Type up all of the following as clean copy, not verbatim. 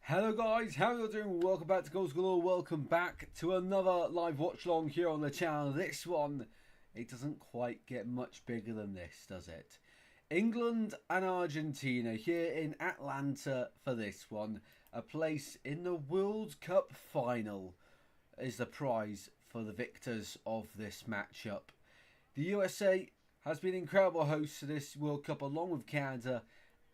Hello guys, how are you doing? Welcome back to Goals Galore. Welcome back to another live watch along here on the channel. This one, it doesn't quite get much bigger than this, does it? England and Argentina here in Atlanta for this one. A place in the World Cup final is the prize for the victors of this matchup. The USA has been incredible hosts to this World Cup along with Canada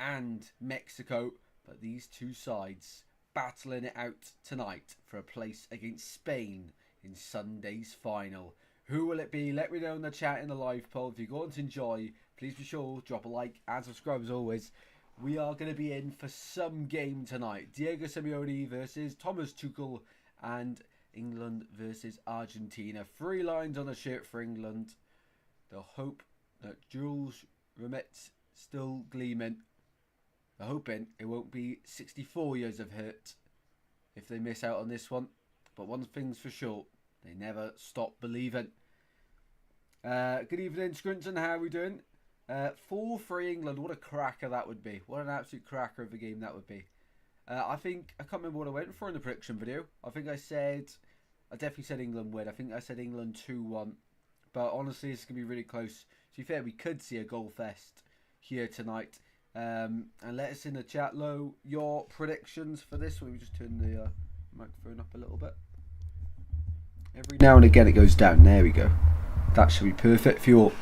and Mexico. But these two sides battling it out tonight for a place against Spain in Sunday's final. Who will it be? Let me know in the chat in the live poll. If you're going to enjoy, please be sure drop a like and subscribe as always. We are going to be in for some game tonight. Diego Simeone versus Thomas Tuchel and England versus Argentina. 3 lines on the shirt for England. They'll hope that Jules Rimet's still gleaming. They're hoping it won't be 64 years of hurt if they miss out on this one. But one thing's for sure, they never stop believing. Good evening, Scrinton. How are we doing? 4-3 England. What a cracker that would be. What an absolute cracker of a game that would be. I can't remember what I went for in the prediction video. I definitely said England win. I think I said England 2-1. But honestly, it's going to be really close. To be fair, we could see a goal fest here tonight. And let us in the chat below your predictions for this. Let me just turn the microphone up a little bit. Every now and again it goes down. There we go. That should be perfect for you all.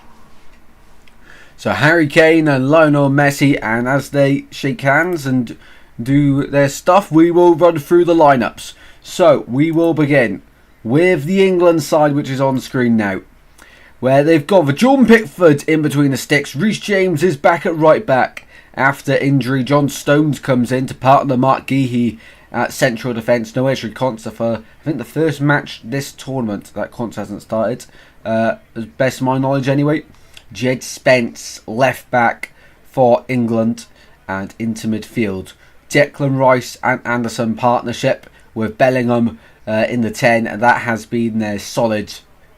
So Harry Kane and Lionel Messi, and as they shake hands and do their stuff, we will run through the lineups. So we will begin with the England side, which is on screen now, where they've got Jordan Pickford in between the sticks. Reece James is back at right back after injury. John Stones comes in to partner Mark Geehee at central defence. No Ezri Konsa for, I think, the first match this tournament that Konsa hasn't started. As best of my knowledge anyway. Jed Spence left back for England, and into midfield Declan Rice and Anderson partnership with Bellingham in the 10, and that has been their solid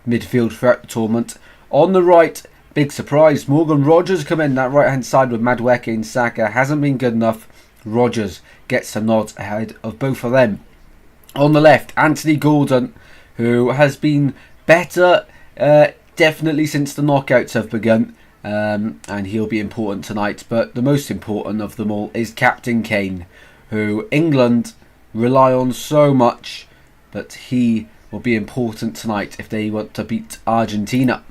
midfield throughout the tournament. On the right, big surprise, Morgan Rogers come in that right hand side with Madueke and Saka. Hasn't been good enough. Rogers gets some nods ahead of both of them. On the left, Anthony Gordon, who has been better definitely since the knockouts have begun, and he'll be important tonight. But the most important of them all is Captain Kane, who England rely on so much, but he will be important tonight if they want to beat Argentina.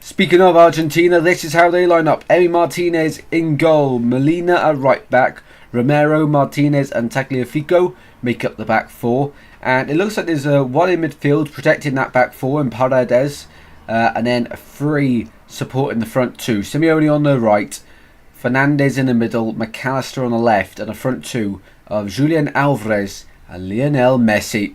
Speaking of Argentina, this is how they line up. Emi Martinez in goal, Molina at right back, Romero, Martinez and Tagliafico make up the back 4. And it looks like there's one in midfield protecting that back 4 in Paredes, and then 3 supporting the front 2. Simeone on the right, Fernandez in the middle, McAllister on the left, and a front 2 of Julian Alvarez and Lionel Messi.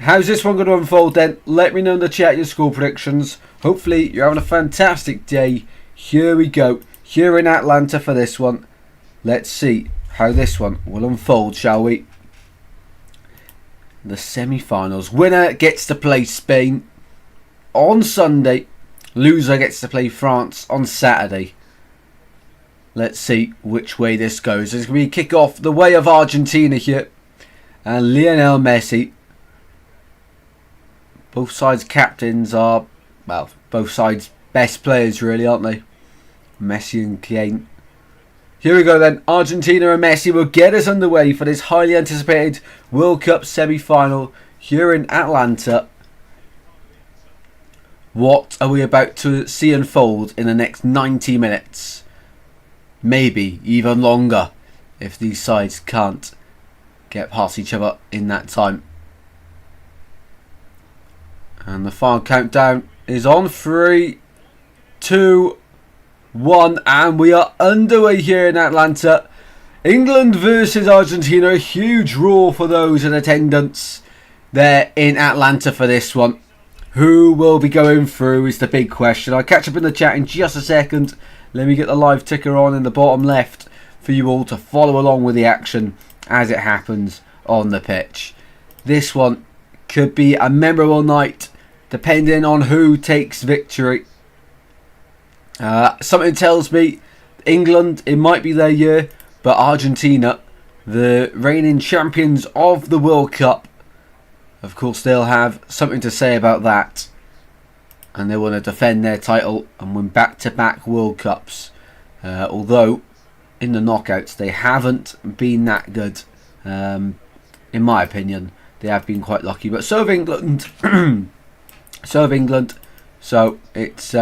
How's this one going to unfold then? Let me know in the chat your score predictions. Hopefully you're having a fantastic day. Here we go. Here in Atlanta for this one. Let's see how this one will unfold, shall we? The semi-finals. Winner gets to play Spain on Sunday. Loser gets to play France on Saturday. Let's see which way this goes. It's going to be a kick-off the way of Argentina here. And Lionel Messi. Both sides' captains are, well, both sides' best players really, aren't they? Messi and Kane. Here we go then. Argentina and Messi will get us underway for this highly anticipated World Cup semi-final here in Atlanta. What are we about to see unfold in the next 90 minutes? Maybe even longer if these sides can't get past each other in that time. And the final countdown is on 3, 2, 1, and we are underway here in Atlanta. England versus Argentina, a huge roar for those in attendance there in Atlanta for this one. Who will be going through is the big question. I'll catch up in the chat in just a second. Let me get the live ticker on in the bottom left for you all to follow along with the action as it happens on the pitch. This one could be a memorable night depending on who takes victory. Something tells me England, it might be their year, but Argentina the reigning champions of the World Cup. Of course, they'll have something to say about that. And they want to defend their title and win back-to-back World Cups. Although, in the knockouts, they haven't been that good. In my opinion, they have been quite lucky. But so have England. So have England. So it's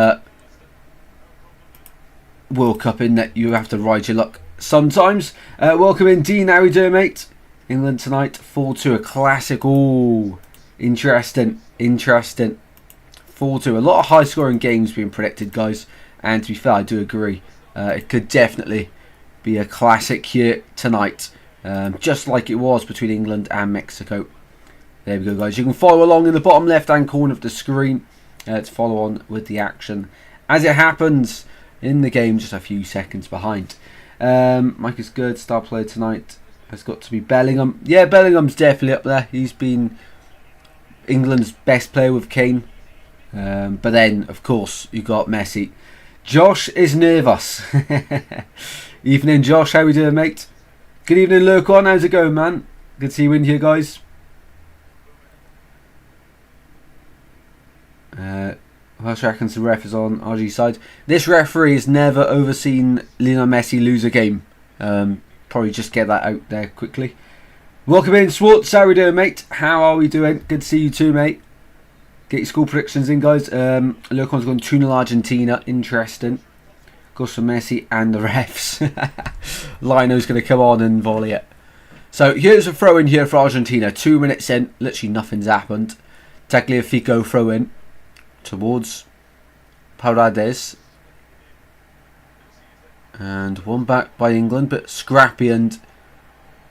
World Cup in that you have to ride your luck sometimes. Welcome in, Dean. How are you doing, mate? England tonight, 4-2, a classic. Oh, interesting. 4-2. A lot of high-scoring games being predicted, guys. And to be fair, I do agree. It could definitely be a classic here tonight. Just like it was between England and Mexico. There we go, guys. You can follow along in the bottom left-hand corner of the screen to follow on with the action as it happens in the game, just a few seconds behind. Mike is good. Star player tonight has got to be Bellingham. Yeah, Bellingham's definitely up there. He's been England's best player with Kane. But then, of course, you got Messi. Josh is nervous. Evening, Josh. How we doing, mate? Good evening, Lurkon. How's it going, man? Good to see you in here, guys. Welsh reckons the ref is on RG's side. This referee has never overseen Lionel Messi lose a game. Probably just get that out there quickly. Welcome in, Swartz. How are we doing, mate? How are we doing? Good to see you too, mate. Get your score predictions in, guys. Lurkon's going 2-0 Argentina. Interesting. Goes for Messi and the refs. Lino's going to come on and volley it. So here's a throw in here for Argentina. 2 minutes in. Literally nothing's happened. Tagliafico throw in towards Paredes. And one back by England, but scrappy, and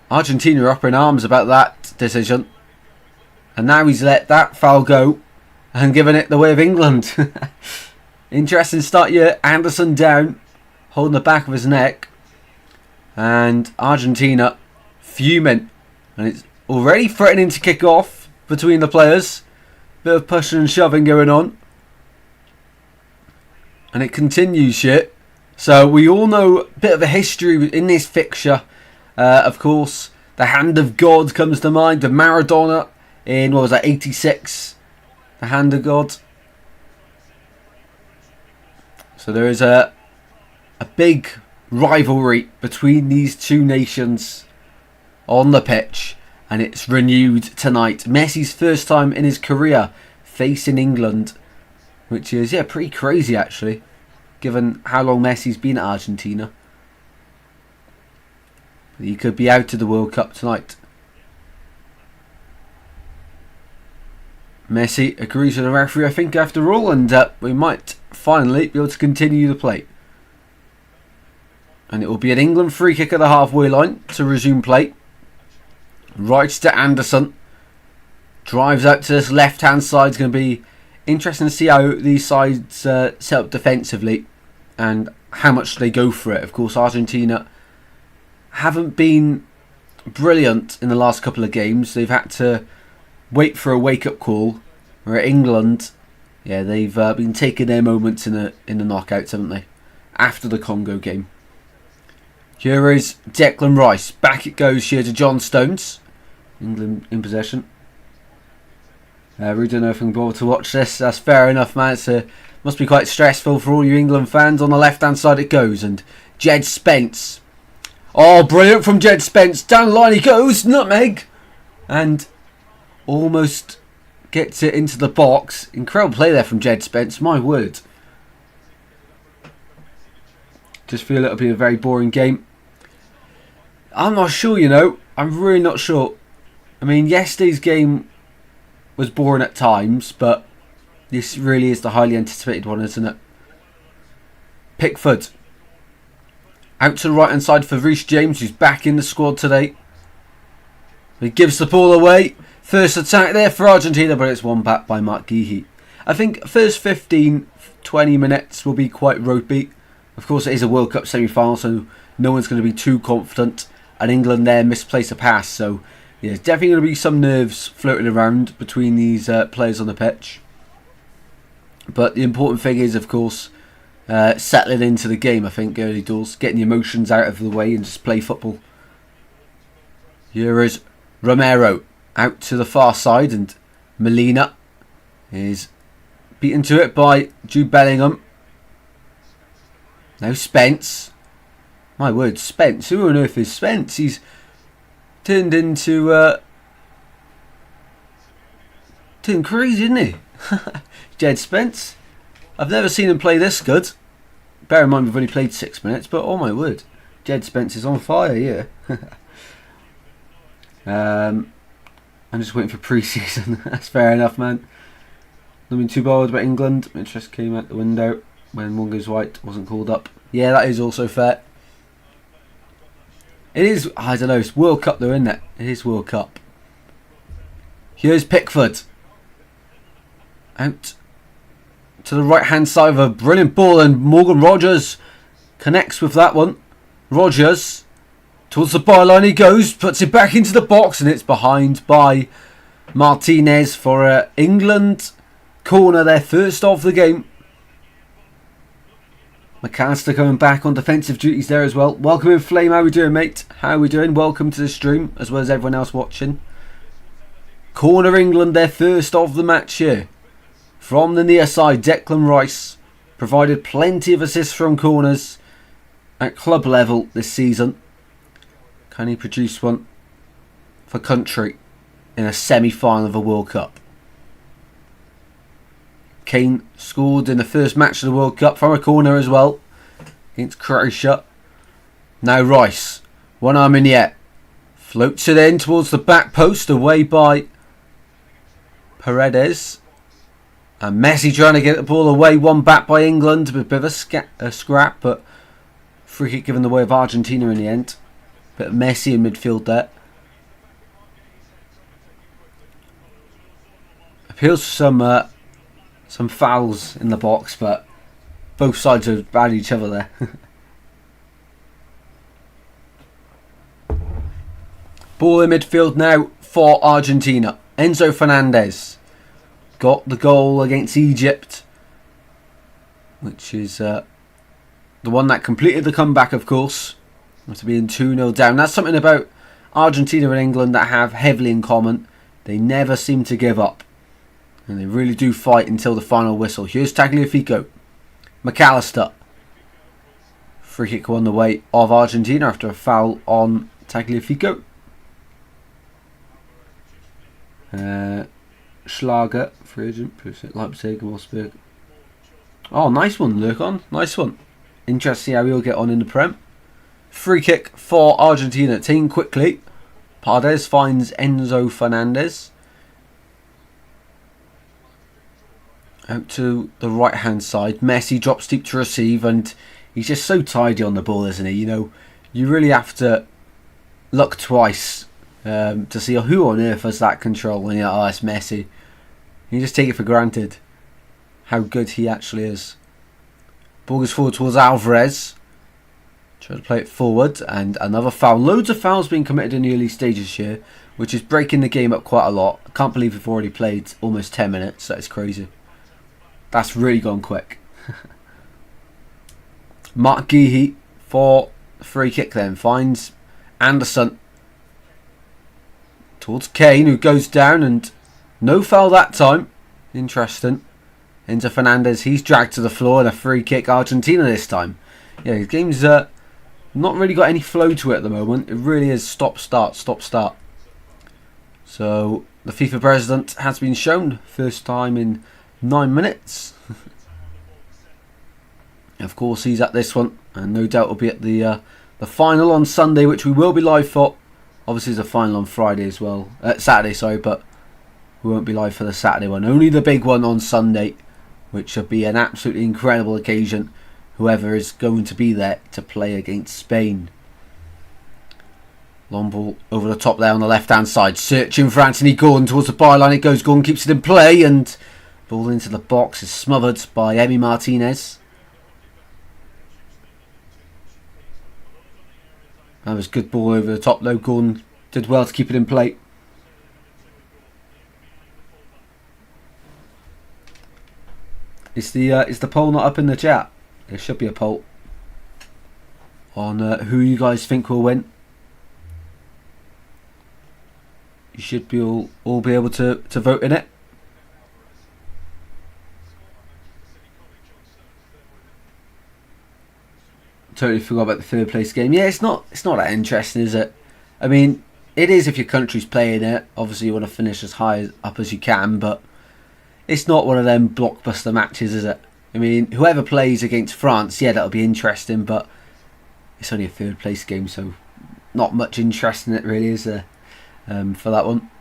Argentina are up in arms about that decision. And now he's let that foul go and given it the way of England. Interesting start here. Anderson down, holding the back of his neck. And Argentina fuming. And it's already threatening to kick off between the players. Bit of pushing and shoving going on. And it continues here. So we all know a bit of a history in this fixture. Of course, the hand of God comes to mind. The Maradona in, what was that, 86? The hand of God. So there is a big rivalry between these two nations on the pitch. And it's renewed tonight. Messi's first time in his career facing England. Which is, yeah, pretty crazy actually, given how long Messi's been at Argentina. He could be out of the World Cup tonight. Messi agrees with the referee, I think, after all, and we might finally be able to continue the play. And it will be an England free kick at the halfway line to resume play. Right to Anderson. Drives out to this left-hand side. It's going to be interesting to see how these sides set up defensively and how much they go for it. Of course, Argentina haven't been brilliant in the last couple of games. They've had to wait for a wake-up call. Where England, yeah, they've been taking their moments in the knockouts, haven't they? After the Congo game. Here is Declan Rice. Back it goes here to John Stones. England in possession. We don't know if we can bother to watch this. That's fair enough, man. It must be quite stressful for all you England fans. On the left-hand side it goes. And Jed Spence. Oh, brilliant from Jed Spence. Down the line he goes. Nutmeg. And almost gets it into the box. Incredible play there from Jed Spence. My word. Just feel it'll be a very boring game. I'm not sure, you know. I'm really not sure. I mean, yesterday's game was boring at times, but this really is the highly anticipated one, isn't it? Pickford. Out to the right-hand side for Reece James, who's back in the squad today. He gives the ball away. First attack there for Argentina, but it's won back by Mark Guéhi. I think first 15-20 minutes will be quite ropey. Of course, it is a World Cup semi-final, so no one's going to be too confident. And England there misplaced a pass, so yeah, there's definitely going to be some nerves floating around between these players on the pitch. But the important thing is, of course, settling into the game, I think, early doors. Getting the emotions out of the way and just play football. Here is Romero out to the far side, and Molina is beaten to it by Jude Bellingham. Now Spence. My word, Spence. Who on earth is Spence? He's turned into turned crazy, isn't he? Jed Spence. I've never seen him play this good. Bear in mind we've only played 6 minutes, but oh my word, Jed Spence is on fire here. I'm just waiting for pre-season. That's fair enough, man. Not been too bothered about England. Interest came out the window when one goes white, wasn't called up. Yeah, that is also fair. It is, I don't know, it's World Cup though, isn't it? It is World Cup. Here's Pickford. Out to the right hand side of a brilliant ball, and Morgan Rogers connects with that one. Rogers towards the byline he goes, puts it back into the box, and it's behind by Martinez for England corner, their first of the game. McAllister coming back on defensive duties there as well. Welcome in, Flame. How we doing, mate? How we doing? Welcome to the stream, as well as everyone else watching. Corner England, their first of the match here. From the near side, Declan Rice provided plenty of assists from corners at club level this season. Can he produce one for country in a semi-final of a World Cup? Kane scored in the first match of the World Cup from a corner as well against Croatia. Now Rice, one arm in yet, floats it in towards the back post, away by Paredes. And Messi trying to get the ball away, one back by England, a bit of a scrap, but free kick given the way of Argentina in the end. Bit of Messi in midfield there. Appeals for some fouls in the box, but both sides are bad at each other there. Ball in midfield now for Argentina. Enzo Fernandez got the goal against Egypt, which is the one that completed the comeback, of course, after being 2-0 down. That's something about Argentina and England that have heavily in common. They never seem to give up, and they really do fight until the final whistle. Here's Tagliafico. McAllister. Free kick on the way of Argentina after a foul on Tagliafico. Schlager, free agent, Leipzig, Wolfsburg. Oh, nice one, Lurkon. Nice one. Interesting to see how he'll get on in the Prem. Free kick for Argentina. Team quickly. Paredes finds Enzo Fernandez. Out to the right hand side. Messi drops deep to receive, and he's just so tidy on the ball, isn't he? You know, you really have to look twice to see who on earth has that control when you're, oh, it's Messi. You just take it for granted how good he actually is. Ball goes forward towards Alvarez. Try to play it forward, and another foul. Loads of fouls being committed in the early stages here, which is breaking the game up quite a lot. I can't believe we've already played almost 10 minutes. That is crazy. That's really gone quick. Mark Geehee for the free kick then. Finds Anderson towards Kane, who goes down, and no foul that time. Interesting. Into Fernandez. He's dragged to the floor, and a free kick. Argentina this time. Yeah, the game's not really got any flow to it at the moment. It really is stop-start, stop-start. So the FIFA president has been shown. First time in 9 minutes. Of course, he's at this one, and no doubt will be at the final on Sunday, which we will be live for. Obviously, there's a final on Friday as well. Saturday, sorry, but we won't be live for the Saturday one. Only the big one on Sunday, which should be an absolutely incredible occasion. Whoever is going to be there to play against Spain. Long ball over the top there on the left-hand side. Searching for Anthony Gordon towards the byline. It goes. Gordon keeps it in play, and ball into the box is smothered by Emi Martinez. That was good ball over the top though. Gordon did well to keep it in play. Is the poll not up in the chat? There should be a poll on who you guys think will win. You should be all be able to vote in it. Totally forgot about the third place game. Yeah, it's not that interesting, is it? I mean, it is if your country's playing it. Obviously, you want to finish as high up as you can, but it's not one of them blockbuster matches, is it? I mean, whoever plays against France, yeah, that'll be interesting, but it's only a third place game, so not much interest in it really, is there, for that one?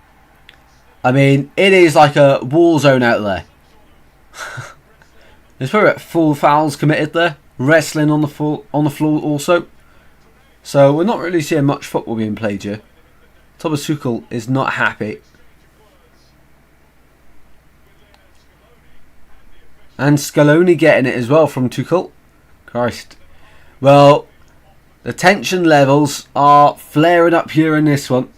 I mean, it is like a war zone out there. There's probably about 4 fouls committed there. Wrestling on the floor also. So we're not really seeing much football being played here. Thomas Tuchel is not happy. And Scaloni getting it as well from Tuchel. Christ. Well, the tension levels are flaring up here in this one.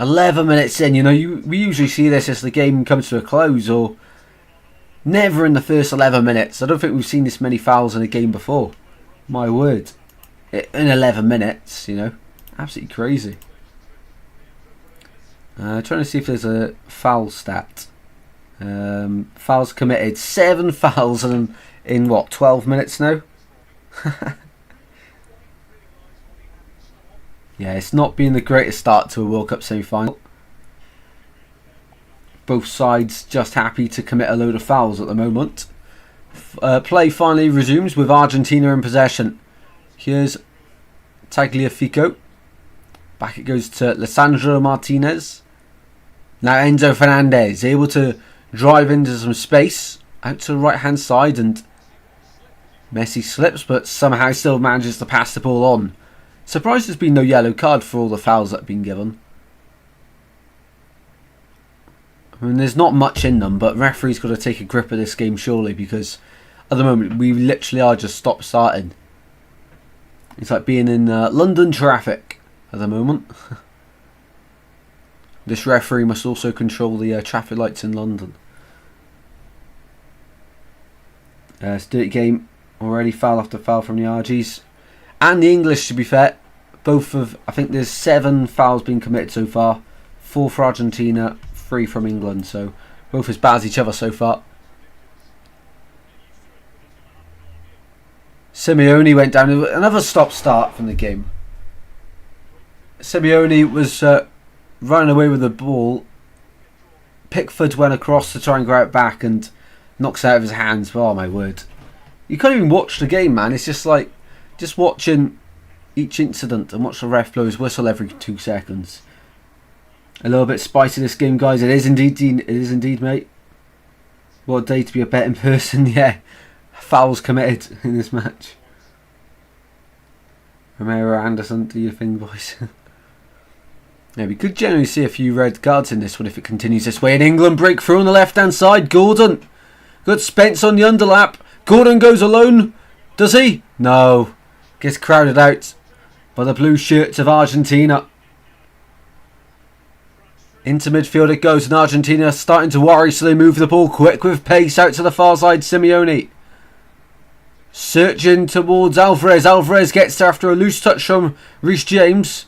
11 minutes in, you know, we usually see this as the game comes to a close, or never in the first 11 minutes. I don't think we've seen this many fouls in a game before. My word. In 11 minutes, you know. Absolutely crazy. Trying to see if there's a foul stat. Fouls committed. 7 fouls in what, 12 minutes now? Yeah, it's not been the greatest start to a World Cup semi-final. Both sides just happy to commit a load of fouls at the moment. Play finally resumes with Argentina in possession. Here's Tagliafico. Back it goes to Lisandro Martinez. Now Enzo Fernandez able to drive into some space out to the right hand side, and Messi slips but somehow still manages to pass the ball on. Surprised there's been no yellow card for all the fouls that have been given. I mean, there's not much in them, but referee's got to take a grip of this game surely, because at the moment we literally are just stop-starting. It's like being in London traffic at the moment. This referee must also control the traffic lights in London. It's a dirty game already, foul after foul from the RGs. And the English, to be fair, both of, I think there's 7 fouls being committed so far. 4 for Argentina, 3 from England, so both as bad as each other so far. Simeone went down, another stop-start from the game. Simeone was running away with the ball. Pickford went across to try and grab it back and knocks it out of his hands. Oh my word. You can't even watch the game, man. It's just like, just watching each incident and watch the ref blow his whistle every 2 seconds. A little bit spicy this game, guys. It is indeed, mate. What a day to be a betting person. Yeah, fouls committed in this match. Romero Anderson, do your thing, boys. Yeah, we could generally see a few red cards in this one if it continues this way. And England break through on the left-hand side. Gordon. Got Spence on the underlap. Gordon goes alone. Does he? No. Gets crowded out by the blue shirts of Argentina. Into midfield it goes, and Argentina starting to worry, so they move the ball quick with pace out to the far side. Simeone searching towards Alvarez. Alvarez gets there after a loose touch from Reece James.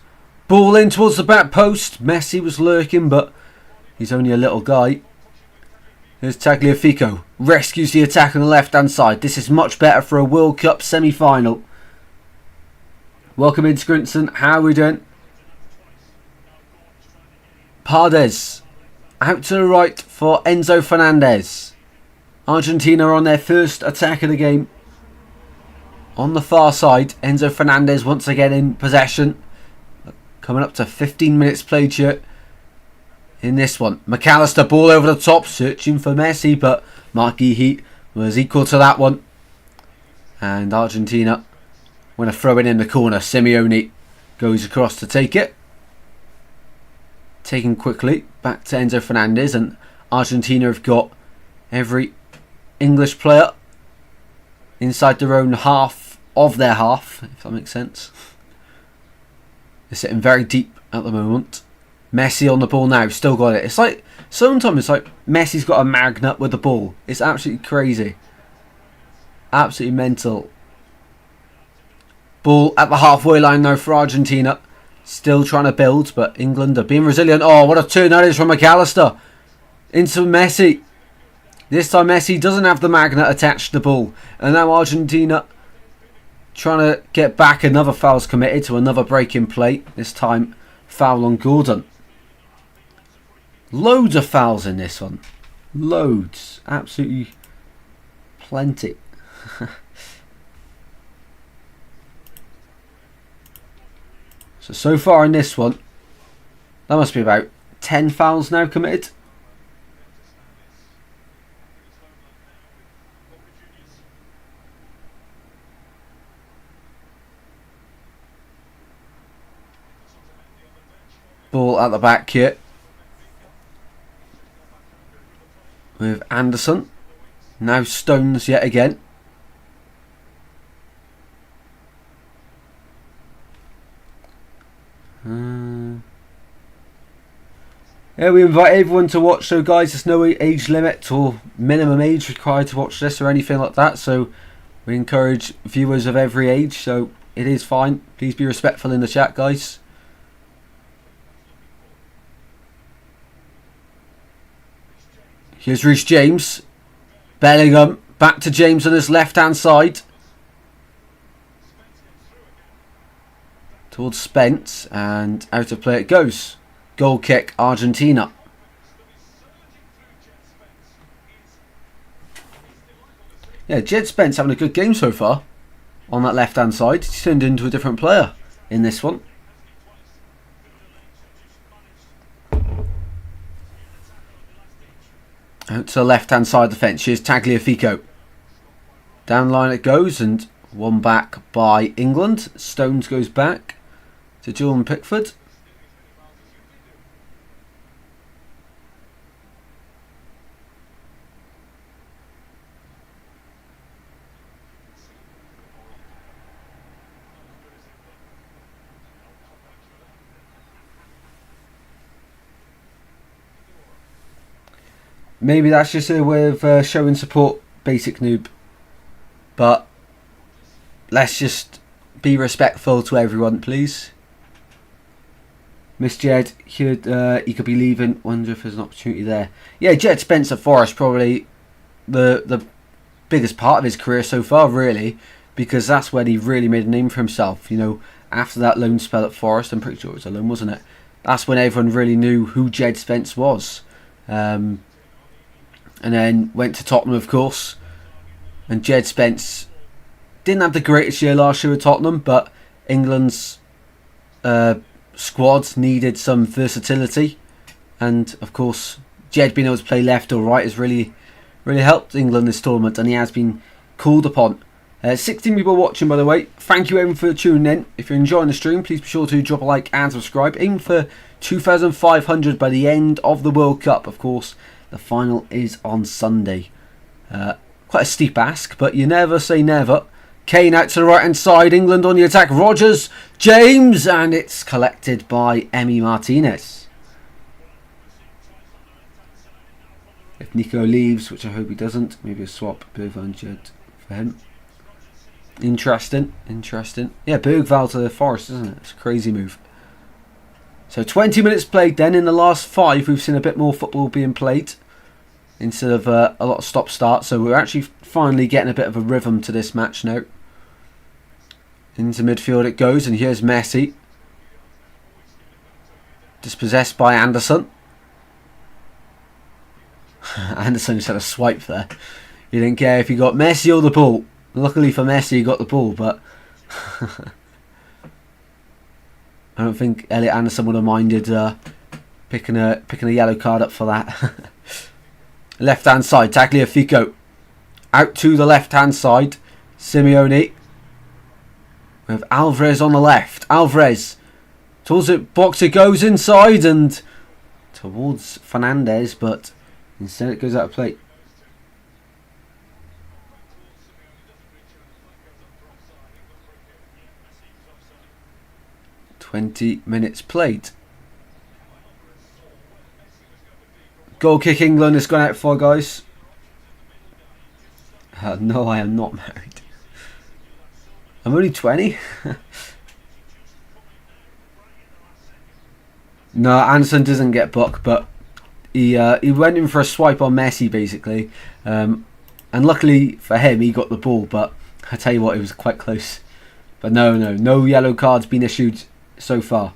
Ball in towards the back post. Messi was lurking, but he's only a little guy. Here's Tagliafico. Rescues the attack on the left-hand side. This is much better for a World Cup semi-final. Welcome in, Scrinson. How are we doing? Pardes. Out to the right for Enzo Fernandez. Argentina on their first attack of the game. On the far side, Enzo Fernandez once again in possession. Coming up to 15 minutes played here in this one. McAllister, ball over the top, searching for Messi, but Mark Guéhi was equal to that one. And Argentina, when a throw in the corner, Simeone goes across to take it. Taken quickly, back to Enzo Fernandez, and Argentina have got every English player inside their own half of their half, if that makes sense. They're sitting very deep at the moment. Messi on the ball now, still got it. It's like, sometimes it's like Messi's got a magnet with the ball. It's absolutely crazy. Absolutely mental. Ball at the halfway line now for Argentina. Still trying to build, but England are being resilient. Oh, what a turn that is from McAllister. Into Messi. This time Messi doesn't have the magnet attached to the ball. And now Argentina trying to get back. Another foul's committed to another break in play. This time foul on Gordon. Loads of fouls in this one. Loads. Absolutely plenty. So far in this one, that must be about 10 fouls now committed. Ball at the back here with Anderson. Now Stones yet again. Yeah, we invite everyone to watch, so guys, there's no age limit or minimum age required to watch this or anything like that, so we encourage viewers of every age, so it is fine. Please be respectful in the chat, guys. Here's Reece James. Bellingham, back to James on his left-hand side. Towards Spence, and out of play it goes. Goal kick, Argentina. Yeah, Jed Spence having a good game so far on that left-hand side. He's turned into a different player in this one. Out to the left-hand side of the fence. Here's Tagliafico. Down line it goes, and one back by England. Stones goes back to Jordan Pickford. Maybe that's just a way of showing support, basic noob. But let's just be respectful to everyone, please. Miss Jed, he could be leaving. Wonder if there's an opportunity there. Yeah, Jed Spence at Forest, probably the biggest part of his career so far, really, because that's when he really made a name for himself. You know, after that loan spell at Forest, I'm pretty sure it was a loan, wasn't it? That's when everyone really knew who Jed Spence was. And then went to Tottenham, of course. And Jed Spence didn't have the greatest year last year at Tottenham, but England's squad needed some versatility. And, of course, Jed being able to play left or right has really helped England this tournament, and he has been called upon. 16 people watching, by the way. Thank you, everyone, for tuning in. If you're enjoying the stream, please be sure to drop a like and subscribe. Aim for 2,500 by the end of the World Cup, of course. The final is on Sunday. Quite a steep ask, but you never say never. Kane out to the right-hand side. England on the attack. Rodgers, James, and it's collected by Emi Martinez. If Nico leaves, which I hope he doesn't, maybe a swap Bergvall for him. Interesting. Yeah, Bergvall to the Forest, isn't it? It's a crazy move. So 20 minutes played then. In the last 5, we've seen a bit more football being played instead of a lot of stop-start. So we're actually finally getting a bit of a rhythm to this match now. Into midfield it goes, and here's Messi. Dispossessed by Anderson. Anderson just had a swipe there. He didn't care if he got Messi or the ball. Luckily for Messi, he got the ball, but I don't think Elliot Anderson would have minded picking a yellow card up for that. Left hand side, Tagliafico. Out to the left hand side, Simeone. We have Alvarez on the left. Alvarez towards it, box it goes inside and towards Fernandez, but instead it goes out of play. "20 minutes played." Goal kick England has gone out for, guys. No, I am not married. I'm only 20. No, Anderson doesn't get booked, but he went in for a swipe on Messi basically, and luckily for him he got the ball. But I tell you what, it was quite close. But no yellow cards been issued so far.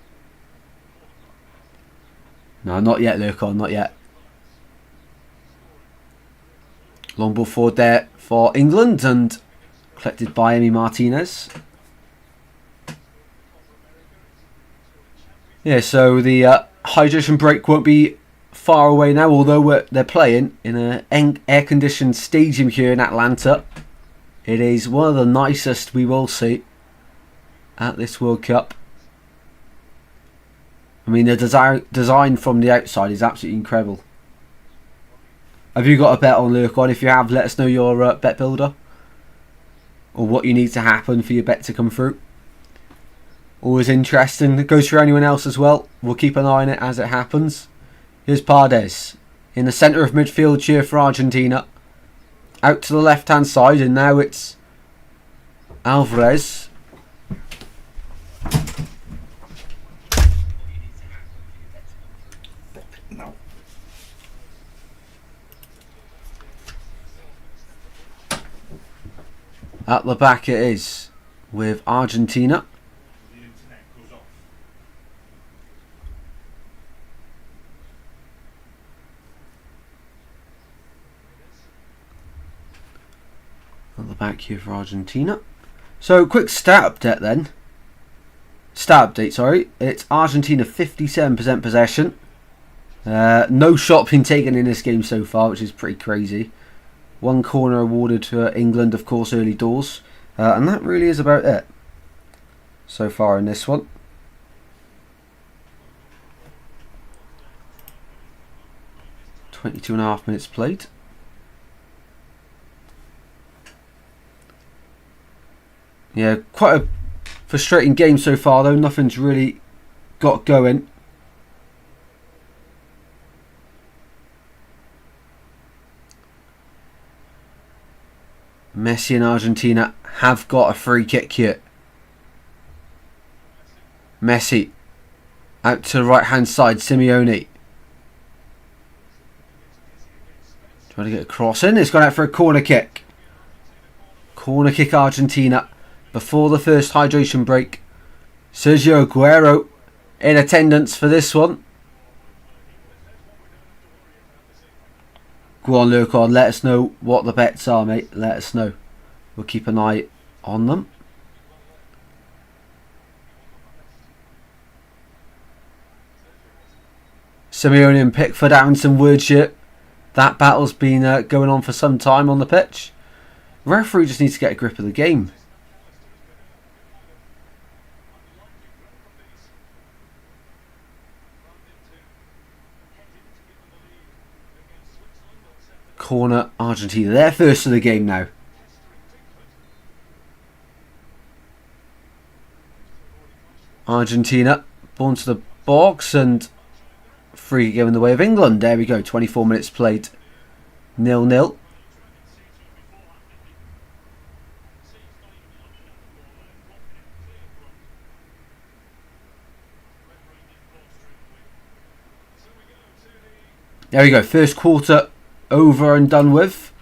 No, not yet, Lurkon, not yet. Long ball forward there for England and collected by Emi Martinez. Yeah, so the hydration break won't be far away now, although they're playing in an air-conditioned stadium here in Atlanta. It is one of the nicest we will see at this World Cup. I mean, the design from the outside is absolutely incredible. Have you got a bet on Lurkon? If you have, let us know your bet builder or what you need to happen for your bet to come through. Always interesting. It goes for anyone else as well. We'll keep an eye on it as it happens. Here's Paredes in the centre of midfield here for Argentina. Out to the left-hand side, and now it's Alvarez. At the back it is with Argentina. At the back here for Argentina. So quick stat update then. Stat update, sorry. It's Argentina 57% possession. No shot been taken in this game so far, which is pretty crazy. One corner awarded to England, of course, early doors. And that really is about it so far in this one. .22.5 minutes played. Yeah, quite a frustrating game so far though. Nothing's really got going. Messi and Argentina have got a free kick here. Messi out to the right hand side, Simeone. Trying to get a cross in. It's gone out for a corner kick. Corner kick Argentina before the first hydration break. Sergio Aguero in attendance for this one. Go on, Lurkon, let us know what the bets are, mate. Let us know. We'll keep an eye on them. Simeone and Pickford having some words here. That battle's been going on for some time on the pitch. Referee just needs to get a grip of the game. Corner Argentina. They're first of the game now. Argentina born to the box and free game in the way of England. There we go. 24 minutes played. 0-0. There we go. First quarter over and done with.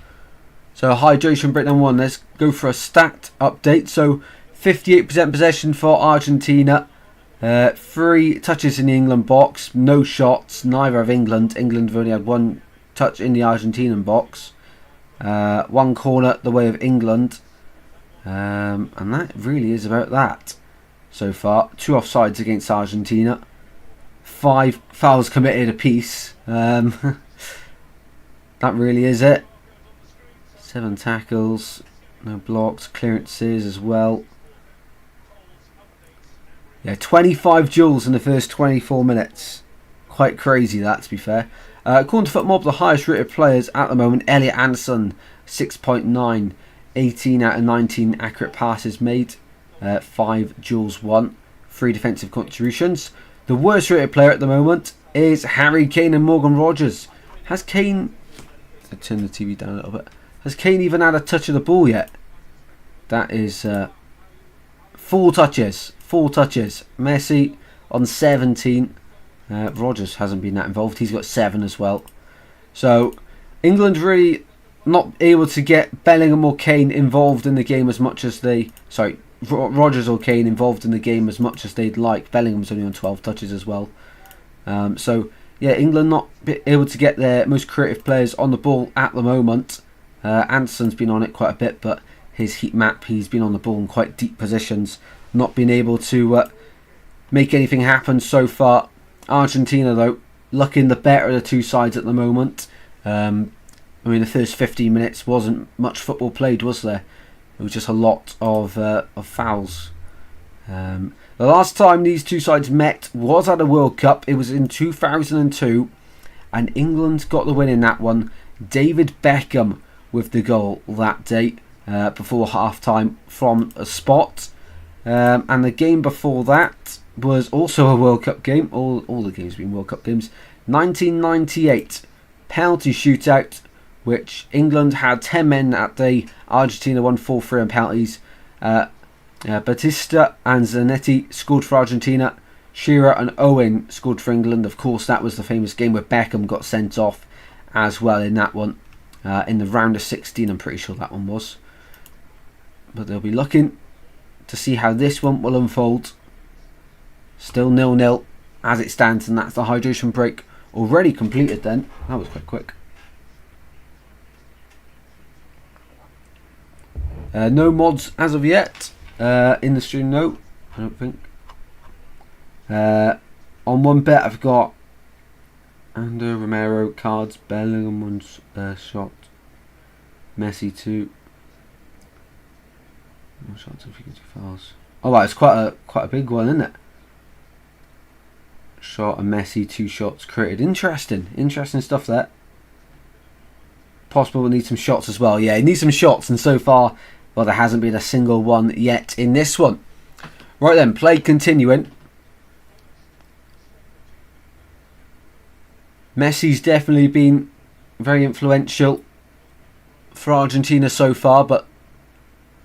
So hydration break number 1. Let's go for a stat update. So 58% possession for Argentina. 3 touches in the England box. No shots. Neither of England. England have only had 1 touch in the Argentinian box. 1 corner the way of England. And that really is about that so far. 2 offsides against Argentina. 5 fouls committed apiece. That really is it. 7 tackles, no blocks, clearances as well. Yeah, 25 duels in the first 24 minutes. Quite crazy that, to be fair. According to FootMob, the highest rated players at the moment, Elliot Anderson, 6.9. 18 out of 19 accurate passes made. 5 duels won. 3 defensive contributions. The worst rated player at the moment is Harry Kane and Morgan Rogers. Has Kane... I turn the TV down a little bit. Has Kane even had a touch of the ball yet? That is 4 touches. 4 touches. Messi on 17. Rogers hasn't been that involved. He's got 7 as well. So England really not able to get Bellingham or Kane involved in the game as much as they... Sorry, Rogers or Kane involved in the game as much as they'd like. Bellingham's only on 12 touches as well. So, yeah, England not able to get their most creative players on the ball at the moment. Anderson's been on it quite a bit, but his heat map, he's been on the ball in quite deep positions. Not been able to make anything happen so far. Argentina, though, looking the better of the two sides at the moment. I mean, the first 15 minutes wasn't much football played, was there? It was just a lot of fouls. The last time these two sides met was at a World Cup. It was in 2002, and England got the win in that one. David Beckham with the goal that day before half-time from a spot. And the game before that was also a World Cup game. All the games have been World Cup games. 1998 penalty shootout, which England had 10 men that day. Argentina won 4-3 on penalties. Batista and Zanetti scored for Argentina. Shearer and Owen scored for England. Of course, that was the famous game where Beckham got sent off as well in that one. In the round of 16, I'm pretty sure that one was. But they'll be looking to see how this one will unfold. Still 0-0 as it stands, and that's the hydration break already completed then. That was quite quick. No mods as of yet in the stream, no, I don't think. On one bet I've got Ander, Romero, cards, Bellingham, one shot, Messi 2. One shot, 2 fouls. Oh wow, it's quite a big one, isn't it? Shot and Messi, 2 shots created. Interesting stuff there. Possible we'll need some shots as well. Yeah, it needs some shots, and so far, well, there hasn't been a single one yet in this one. Right then, play continuing. Messi's definitely been very influential for Argentina so far, but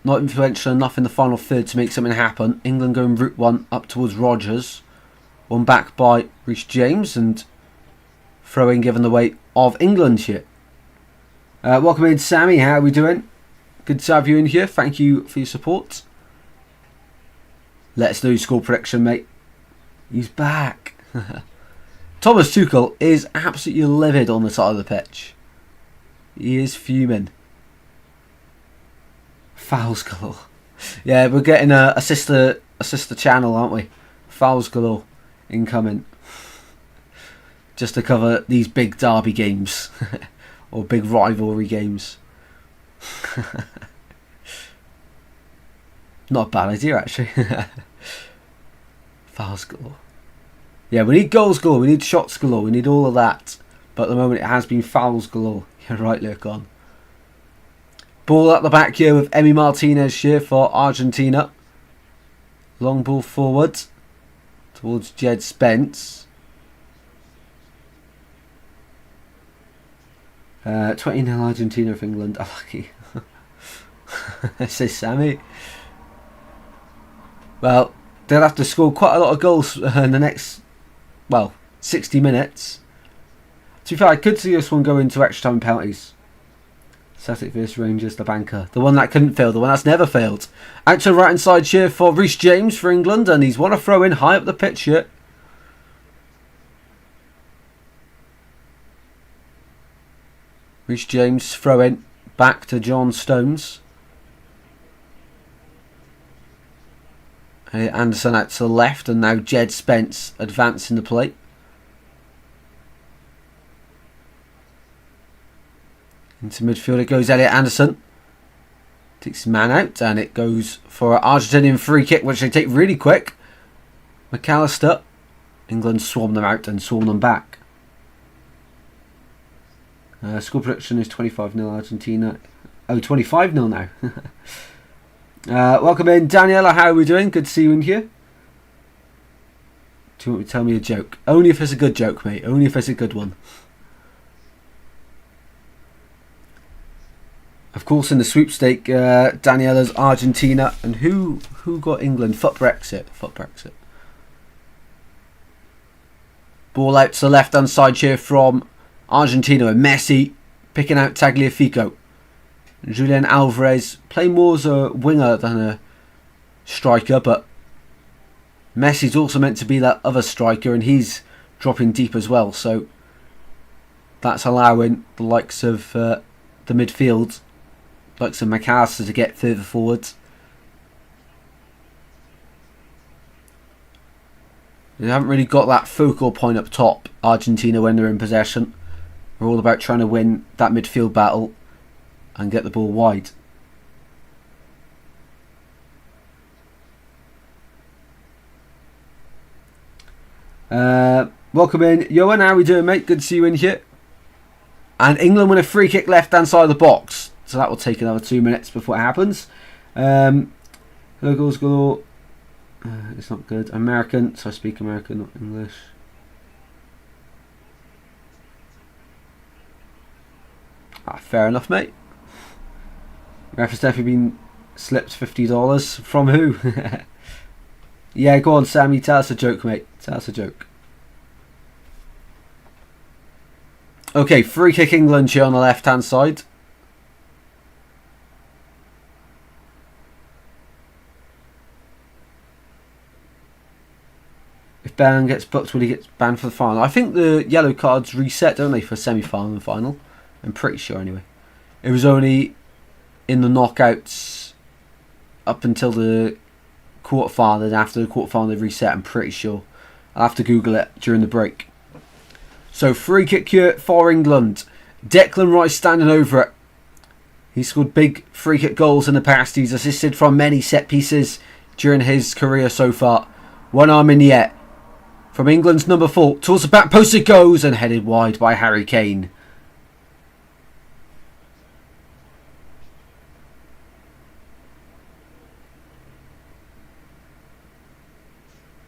not influential enough in the final third to make something happen. England going route 1 up towards Rogers. One back by Reece James, and throwing given the weight of England here. Welcome in, Sammy. How are we doing? Good to have you in here. Thank you for your support. Let us know your score prediction, mate. He's back. Thomas Tuchel is absolutely livid on the side of the pitch. He is fuming. Fouls galore. Yeah, we're getting a sister channel, aren't we? Fouls galore incoming. Just to cover these big derby games. Or big rivalry games. Not a bad idea, actually. Fouls galore. Yeah, we need goals galore, we need shots galore, we need all of that. But at the moment it has been fouls galore. You're right, Lurkon. Ball at the back here with Emi Martinez here for Argentina. Long ball forward towards Jed Spence. 20-0 Argentina for England. Unlucky. Says Sammy. Well, they'll have to score quite a lot of goals in the next, 60 minutes. To be fair, I could see this one go into extra time penalties. Celtic vs Rangers, the banker. The one that couldn't fail, the one that's never failed. Out to the right hand side here for Reece James for England, and he's won a throw in high up the pitch here. Reece James throw in back to John Stones. Anderson out to the left, and now Jed Spence advancing the play. Into midfield it goes Elliot Anderson. Takes his man out, and it goes for an Argentinian free kick, which they take really quick. McAllister. England swarm them out and swarm them back. Score prediction is 25-0 Argentina. Oh, 25-0 now. Welcome in, Daniela. How are we doing? Good to see you in here. Do you want me to tell me a joke? Only if it's a good joke, mate. Only if it's a good one. Of course, in the sweepstake, Daniela's Argentina. And who got England? Fuck Brexit. Fuck Brexit. Ball out to the left-hand side here from Argentina. And Messi picking out Tagliafico. Julian Alvarez playing more as a winger than a striker, but Messi's also meant to be that other striker, and he's dropping deep as well. So that's allowing the likes of the midfield, likes of McAllister, to get further forwards. They haven't really got that focal point up top, Argentina, when they're in possession. They're all about trying to win that midfield battle and get the ball wide. Welcome in, Johan. How are we doing, mate? Good to see you in here. And England win a free kick left-hand side of the box. So that will take another 2 minutes before it happens. Hello, goals galore. It's not good. American, so I speak American, not English. Fair enough, mate. Ref has definitely been slipped $50. From who? Yeah, go on, Sammy. Tell us a joke, mate. Tell us a joke. Okay, free kick England here on the left-hand side. If Ben gets booked, will he get banned for the final? I think the yellow cards reset, don't they, for semi-final and final? I'm pretty sure, anyway. It was only in the knockouts up until the quarterfinal, and after the quarterfinal they reset, I'm pretty sure. I'll have to Google it during the break. So, free kick here for England. Declan Rice standing over it. He scored big free kick goals in the past. He's assisted from many set pieces during his career so far. One arm in the air. From England's number 4. Towards the back post it goes, and headed wide by Harry Kane.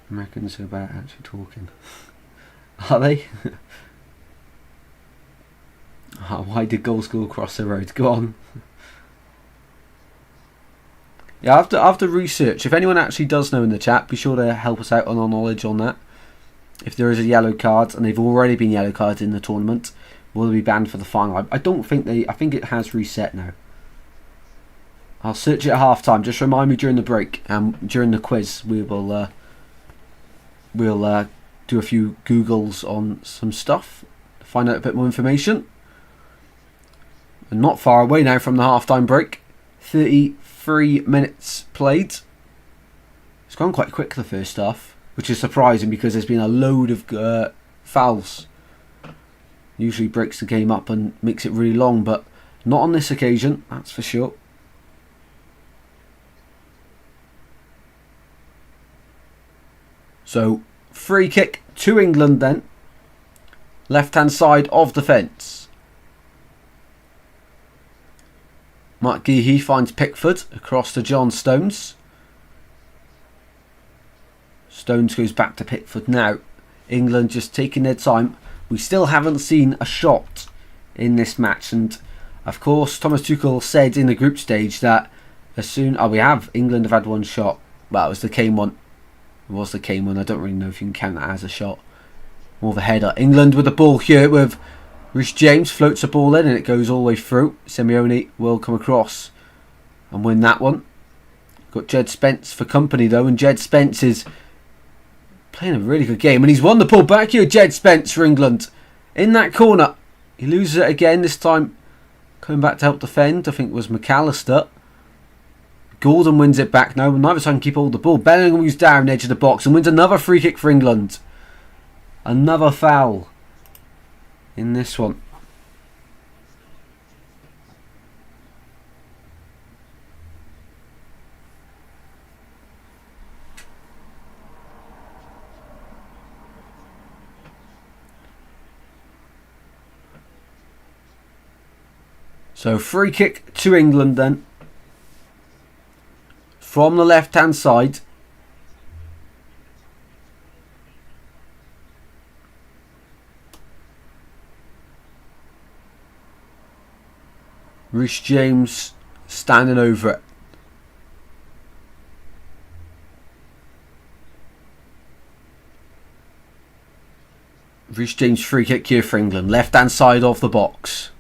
Americans are about actually talking. Are they? Why did goals go across the road? Go on. Yeah, after research. If anyone actually does know in the chat, be sure to help us out on our knowledge on that. If there is a yellow card, and they've already been yellow cards in the tournament, will they be banned for the final? I don't think they... I think it has reset now. I'll search it at half time. Just remind me during the break. During the quiz, we will... We'll do a few Googles on some stuff, find out a bit more information. And not far away now from the half-time break. 33 minutes played. It's gone quite quick the first half, which is surprising because there's been a load of fouls. Usually breaks the game up and makes it really long, but not on this occasion, that's for sure. So, free kick to England then. Left-hand side of the fence. Mark Geehee finds Pickford across to John Stones. Stones goes back to Pickford now. England just taking their time. We still haven't seen a shot in this match. And, of course, Thomas Tuchel said in the group stage that as soon... Oh, we have. England have had one shot. Well, it was the Kane one. It was the Kane one. I don't really know if you can count that as a shot. More of a header. England with the ball here with Reece James. Floats the ball in and it goes all the way through. Simeone will come across and win that one. Got Jed Spence for company though. And Jed Spence is playing a really good game. And he's won the ball back here. Jed Spence for England. In that corner. He loses it again. This time coming back to help defend. I think it was McAllister. Gordon wins it back now. Neither side can keep hold of the ball. Bellingham moves down the edge of the box and wins another free kick for England. Another foul in this one. So free kick to England then. From the left-hand side. Reece James standing over it. Reece James free kick here for England. Left hand side of the box.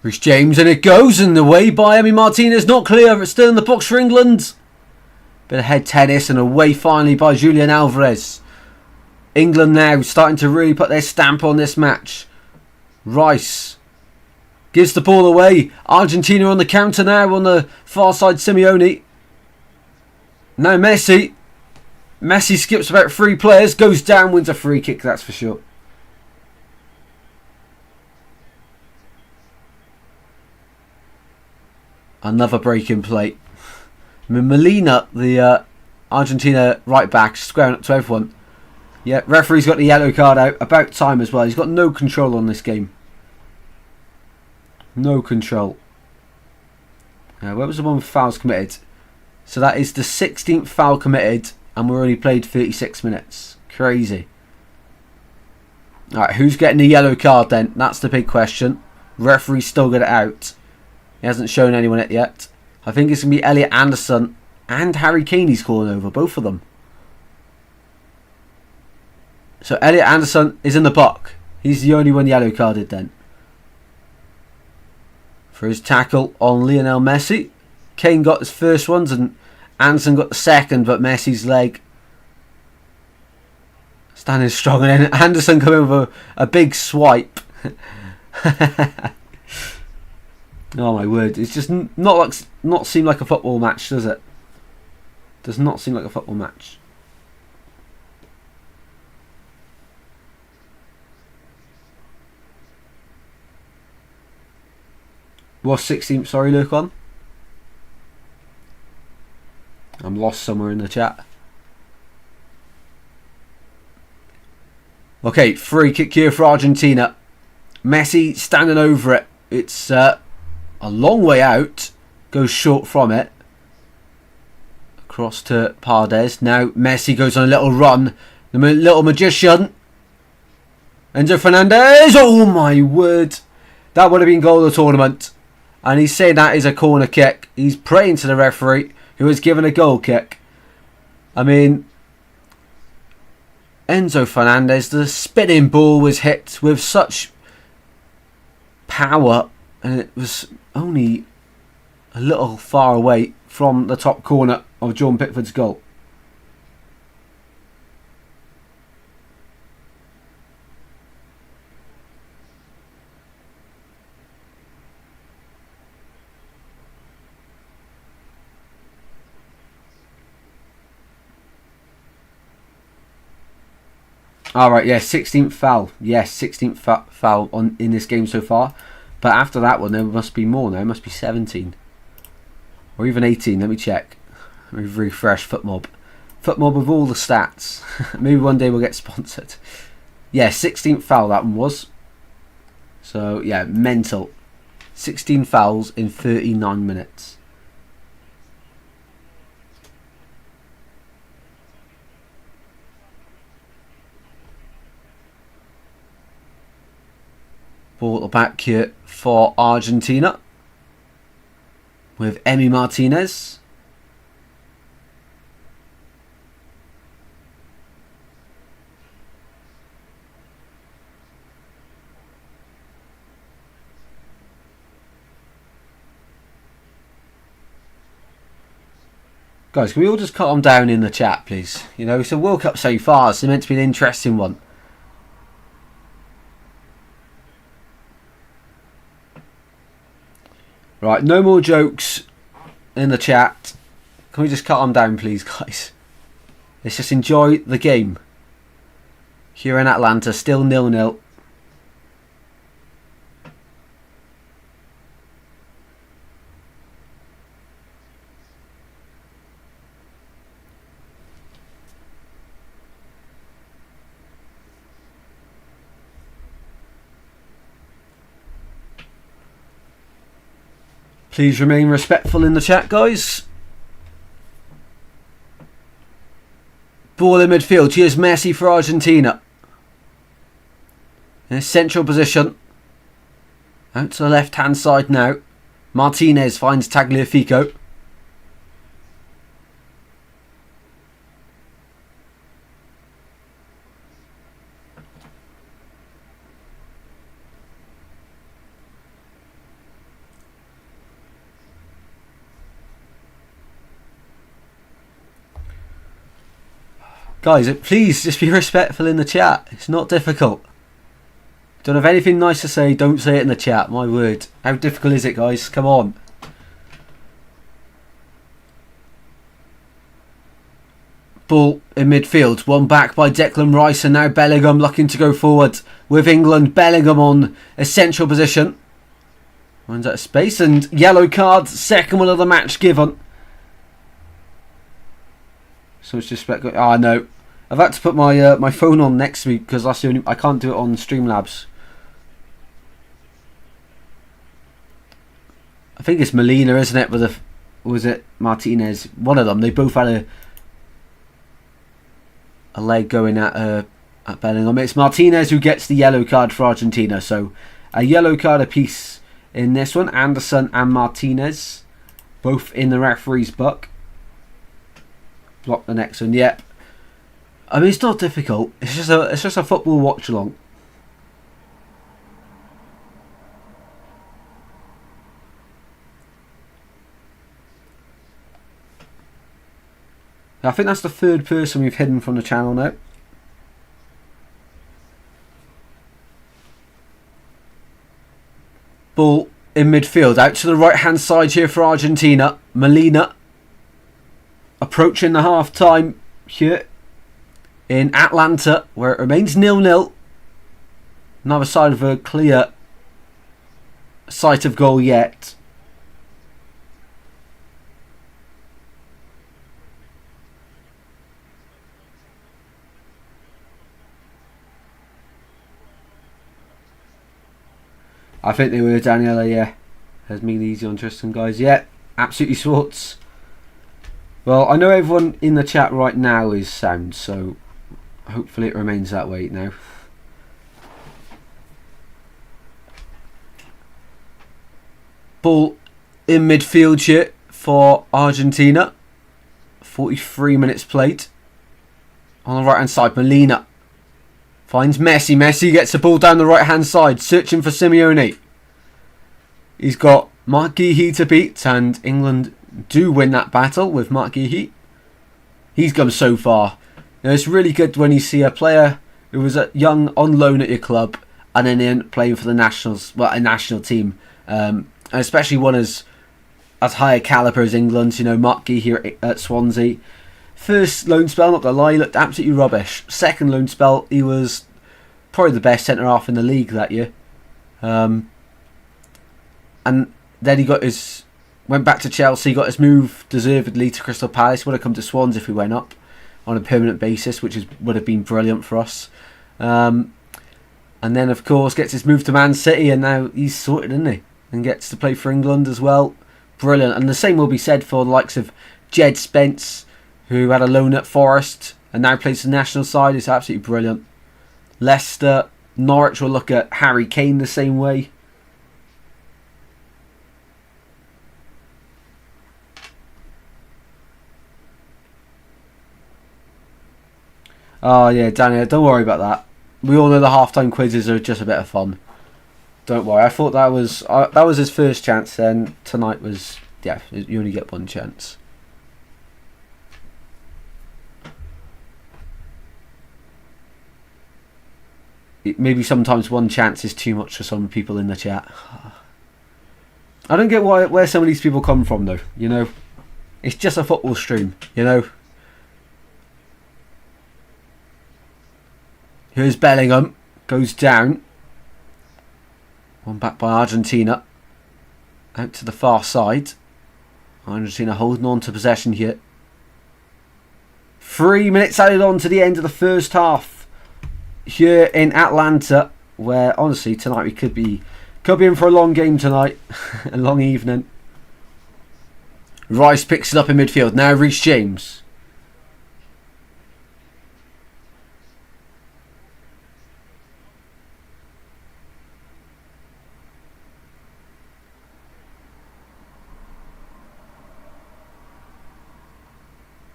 Reece James, and it goes, and away by Emi Martinez. Not clear. It's still in the box for England. Bit of head tennis, and away finally by Julian Alvarez. England now starting to really put their stamp on this match. Rice gives the ball away. Argentina on the counter now on the far side. Simeone. Now Messi. Messi skips about 3 players. Goes down, wins a free kick, that's for sure. Another break in play. Molina, the Argentina right back, squaring up to everyone. Yeah, referee's got the yellow card out. About time as well. He's got no control on this game. No control. Where was the one with fouls committed? So that is the 16th foul committed, and we're only played 36 minutes. Crazy. Alright, who's getting the yellow card then? That's the big question. Referee's still got it out. He hasn't shown anyone it yet. I think it's going to be Elliot Anderson and Harry Kane he's calling over. Both of them. So Elliot Anderson is in the buck. He's the only one yellow carded then. For his tackle on Lionel Messi. Kane got his first ones and Anderson got the second, but Messi's leg standing strong. And then Anderson coming with a big swipe. Oh my word! It's just not seem like a football match, does it? Does not seem like a football match. What's 16th? Sorry, Luke. On. I'm lost somewhere in the chat. Okay, free kick here for Argentina. Messi standing over it. It's a long way out. Goes short from it. Across to Paredes. Now Messi goes on a little run. The little magician. Enzo Fernandez. Oh my word. That would have been goal of the tournament. And he's saying that is a corner kick. He's praying to the referee, who has given a goal kick. I mean, Enzo Fernandez, the spinning ball was hit with such power, and it was only a little far away from the top corner of John Pickford's goal. Alright, yeah, 16th foul. Yes, 16th foul in this game so far. But after that one, there must be more now. It must be 17. Or even 18. Let me check. Let me refresh FootMob. FootMob with all the stats. Maybe one day we'll get sponsored. Yeah, 16th foul that one was. So, yeah, mental. 16 fouls in 39 minutes. Ball back here for Argentina with Emi Martinez. Guys, can we all just calm down in the chat, please? You know, it's a World Cup so far. It's meant to be an interesting one. Right, no more jokes in the chat. Can we just calm down, please, guys? Let's just enjoy the game. Here in Atlanta, still 0-0. Please remain respectful in the chat, guys. Ball in midfield. Here's Messi for Argentina. In a central position. Out to the left-hand side now. Martinez finds Tagliafico. Guys, please just be respectful in the chat. It's not difficult. Don't have anything nice to say, don't say it in the chat. My word. How difficult is it, guys? Come on. Ball in midfield. One back by Declan Rice, and now Bellingham looking to go forward with England. Bellingham on a central position. Runs out of space, and yellow card. Second one of the match given. So much respect. Ah, no. I've had to put my my phone on next to me because that's the only... I can't do it on Streamlabs. I think it's Molina, isn't it? With a... Was it Martinez? One of them. They both had a leg going at Bellingham. It's Martinez who gets the yellow card for Argentina. So a yellow card apiece in this one. Anderson and Martinez, both in the referee's book. Block the next one. Yep. I mean, it's not difficult. It's just a football watch along. I think that's the third person we've hidden from the channel now. Ball in midfield. Out to the right-hand side here for Argentina. Molina approaching the half-time here in Atlanta, where it remains 0-0. Another side of a clear sight of goal yet. I think they were, Daniela, yeah. Has made it easy on Tristan, guys. Yeah, absolutely sorts. Well, I know everyone in the chat right now is sound, so hopefully it remains that way now. Ball in midfield here for Argentina. 43 minutes played. On the right hand side, Molina finds Messi. Messi gets the ball down the right hand side, searching for Simeone. He's got Mark Guéhi to beat, and England do win that battle with Mark Guéhi. He's come so far. You know, it's really good when you see a player who was young on loan at your club and then playing for the nationals, well, a national team, and especially one as high a calibre as England's. You know, Mark Guéhi at Swansea. First loan spell, not gonna lie, he looked absolutely rubbish. Second loan spell, he was probably the best centre half in the league that year. And then he went back to Chelsea, got his move deservedly to Crystal Palace. Would have come to Swans if we went up on a permanent basis, which would have been brilliant for us. And then, of course, gets his move to Man City, and now he's sorted, isn't he? And gets to play for England as well. Brilliant. And the same will be said for the likes of Jed Spence, who had a loan at Forest and now plays the national side. It's absolutely brilliant. Leicester, Norwich will look at Harry Kane the same way. Oh yeah, Daniel, don't worry about that. We all know the halftime quizzes are just a bit of fun. Don't worry. I thought that was his first chance. Then tonight was, yeah, you only get one chance. Maybe sometimes one chance is too much for some people in the chat. I don't get where some of these people come from though. You know, it's just a football stream. You know. Here's Bellingham. Goes down. One back by Argentina. Out to the far side. Argentina holding on to possession here. 3 minutes added on to the end of the first half. Here in Atlanta, where honestly tonight we could be in for a long game tonight. A long evening. Rice picks it up in midfield. Now Reece James.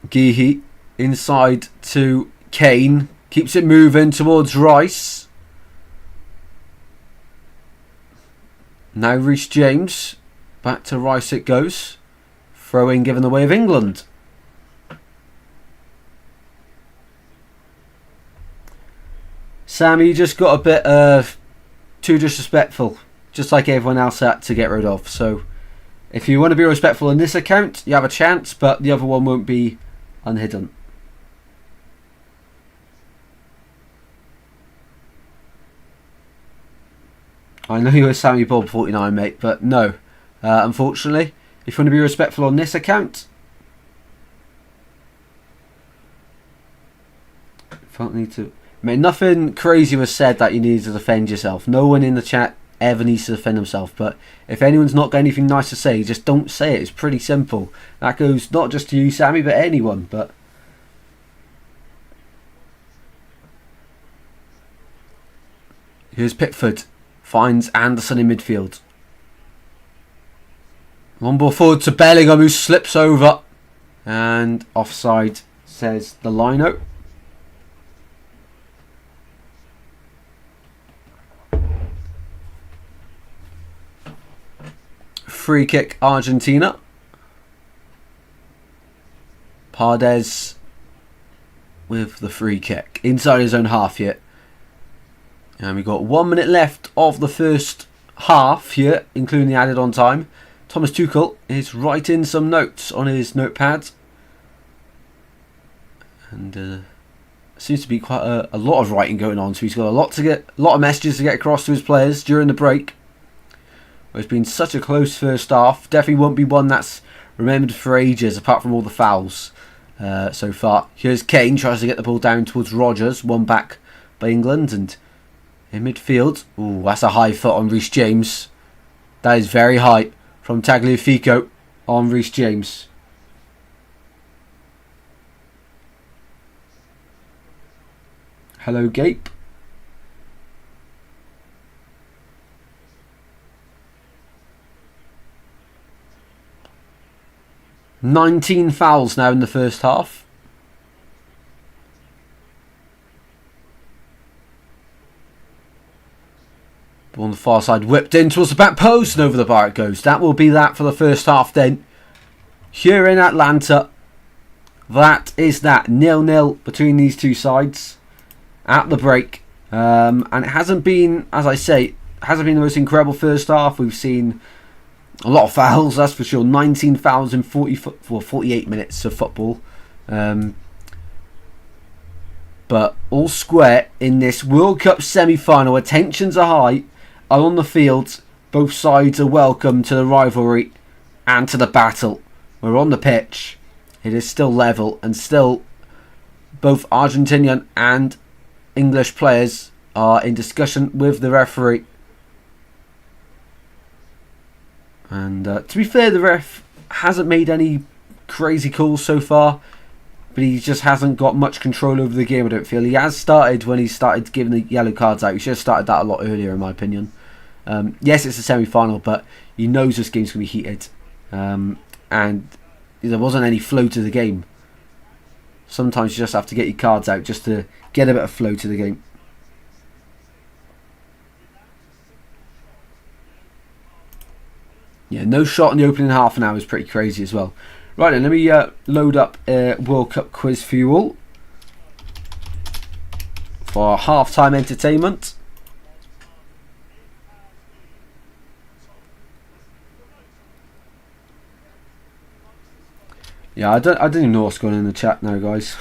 Guéhi inside to Kane. Keeps it moving towards Rice. Now Reece James. Back to Rice it goes. Throw in given the way of England. Sammy, you just got a bit too disrespectful, just like everyone else had to get rid of. So if you want to be respectful in this account, you have a chance, but the other one won't be unhidden. I know you're Sammy Bob 49, mate, but no. Unfortunately, if you want to be respectful on this account, you don't need to. I mean, nothing crazy was said that you need to defend yourself. No one in the chat ever needs to defend himself. But if anyone's not got anything nice to say, just don't say it. It's pretty simple. That goes not just to you, Sammy, but anyone. But here's Pickford. Finds Anderson in midfield. One ball forward to Bellingham, who slips over. And offside, says the lino. Free kick, Argentina. Pardes with the free kick. Inside his own half here. And we've got 1 minute left of the first half here, including the added on time. Thomas Tuchel is writing some notes on his notepad. And seems to be quite a lot of writing going on. So he's got a lot of messages to get across to his players during the break. It's been such a close first half. Definitely won't be one that's remembered for ages, apart from all the fouls so far. Here's Kane, tries to get the ball down towards Rodgers. One back by England. And in midfield, ooh, that's a high foot on Reece James. That is very high from Tagliafico on Reece James. Hello, Gape. $19 fouls now in the first half. Ball on the far side, whipped in towards the back post and over the bar it goes. That will be that for the first half then. Here in Atlanta, that is that. 0-0 between these two sides at the break. And it hasn't been, as I say, hasn't been the most incredible first half. We've seen a lot of fouls, that's for sure. 19 fouls in 48 minutes of football. But all square in this World Cup semi-final. Where tensions are high, are on the field. Both sides are welcome to the rivalry and to the battle. We're on the pitch. It is still level, and still both Argentinian and English players are in discussion with the referee. And to be fair, the ref hasn't made any crazy calls so far, but he just hasn't got much control over the game, I don't feel. He has started when he started giving the yellow cards out. He should have started that a lot earlier, in my opinion. Yes, it's a semi-final, but he knows this game's going to be heated. And there wasn't any flow to the game. Sometimes you just have to get your cards out just to get a bit of flow to the game. Yeah, no shot in the opening half an hour is pretty crazy as well. Right then, let me load up a World Cup quiz for you all for half-time entertainment. Yeah, I don't even know what's going on in the chat now, guys.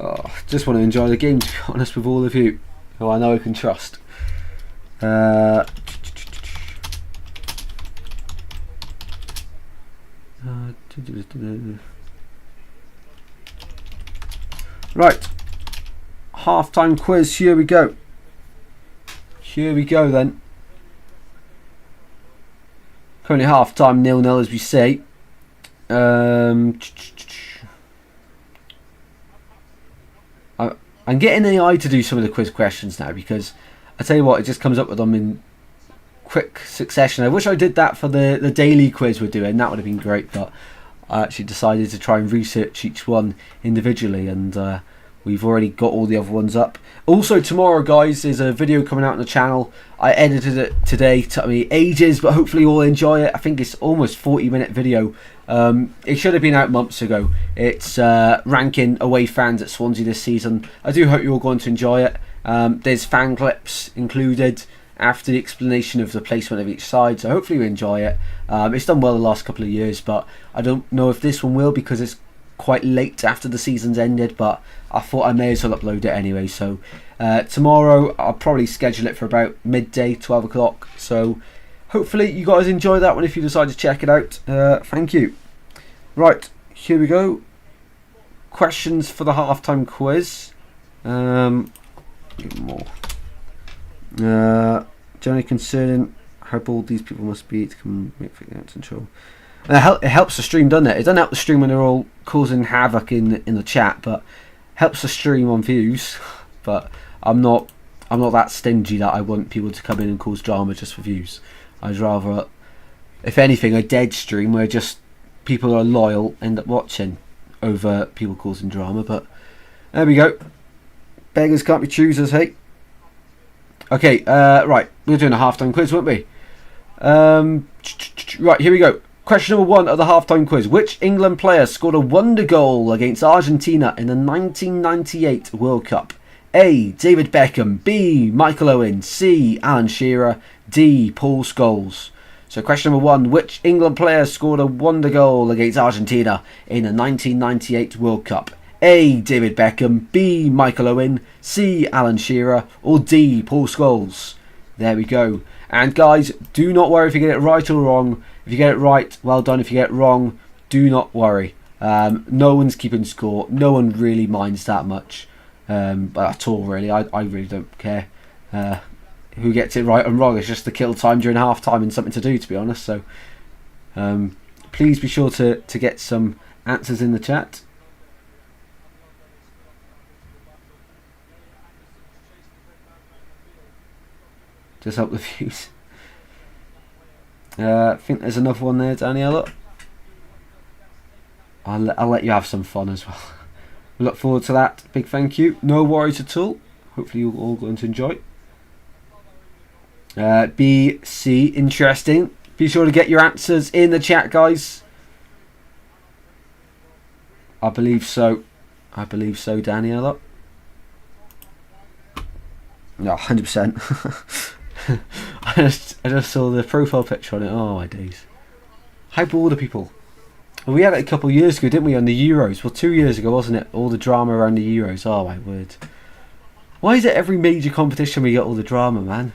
Oh, just want to enjoy the game, to be honest, with all of you who I know I can trust. Right, half-time quiz, here we go. Here we go then. Currently half-time 0-0 as we say. I'm getting AI to do some of the quiz questions now, because I tell you what, it just comes up with them in quick succession. I wish I did that for the daily quiz we're doing. That would have been great, but I actually decided to try and research each one individually, and we've already got all the other ones up. Also tomorrow, guys, there's a video coming out on the channel. I edited it today, took me ages, but hopefully you'll enjoy it. I think it's almost 40-minute video It should have been out months ago. It's ranking away fans at Swansea this season. I do hope you're all going to enjoy it. There's fan clips included after the explanation of the placement of each side, so hopefully you enjoy it. It's done well the last couple of years, but I don't know if this one will because it's quite late after the season's ended, but I thought I may as well upload it anyway. So tomorrow I'll probably schedule it for about midday, 12 o'clock. So hopefully you guys enjoy that one if you decide to check it out. Thank you. Right, here we go. Questions for the halftime quiz. More. Generally concerning how bold these people must be to come make control. It helps the stream, doesn't it? It doesn't help the stream when they're all causing havoc in the chat, but helps the stream on views. But I'm not that stingy that I want people to come in and cause drama just for views. I'd rather, if anything, a dead stream where just people who are loyal end up watching over people causing drama. But there we go. Beggars can't be choosers, hey. Okay, right. We were doing a halftime quiz, weren't we? Right, here we go. Question number 1 of the halftime quiz. Which England player scored a wonder goal against Argentina in the 1998 World Cup? A. David Beckham. B. Michael Owen. C. Alan Shearer. D. Paul Scholes. So question number 1. Which England player scored a wonder goal against Argentina in the 1998 World Cup? A. David Beckham. B. Michael Owen. C. Alan Shearer. Or D. Paul Scholes. There we go. And guys, do not worry if you get it right or wrong. If you get it right, well done. If you get it wrong, do not worry. No one's keeping score. No one really minds that much at all, really. I really don't care who gets it right and wrong. It's just the kill time during half time and something to do, to be honest. So please be sure to get some answers in the chat. Just help the views. I think there's another one there, Daniela. I'll let you have some fun as well. Look forward to that. Big thank you. No worries at all. Hopefully you're all going to enjoy. B, C, interesting. Be sure to get your answers in the chat, guys. I believe so. I believe so, Daniela. No, 100%. I just saw the profile picture on it. Oh my days. How bored are people? Well, we had it a couple of years ago, didn't we, on the Euros? Well, 2 years ago, wasn't it? All the drama around the Euros. Oh my word. Why is it every major competition we get all the drama, man?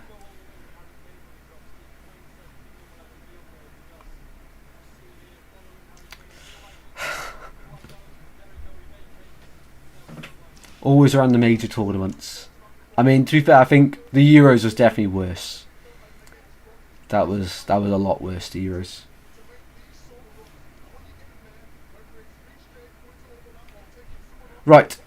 Always around the major tournaments. I mean, to be fair, I think the Euros was definitely worse. That was a lot worse, the Euros. Right.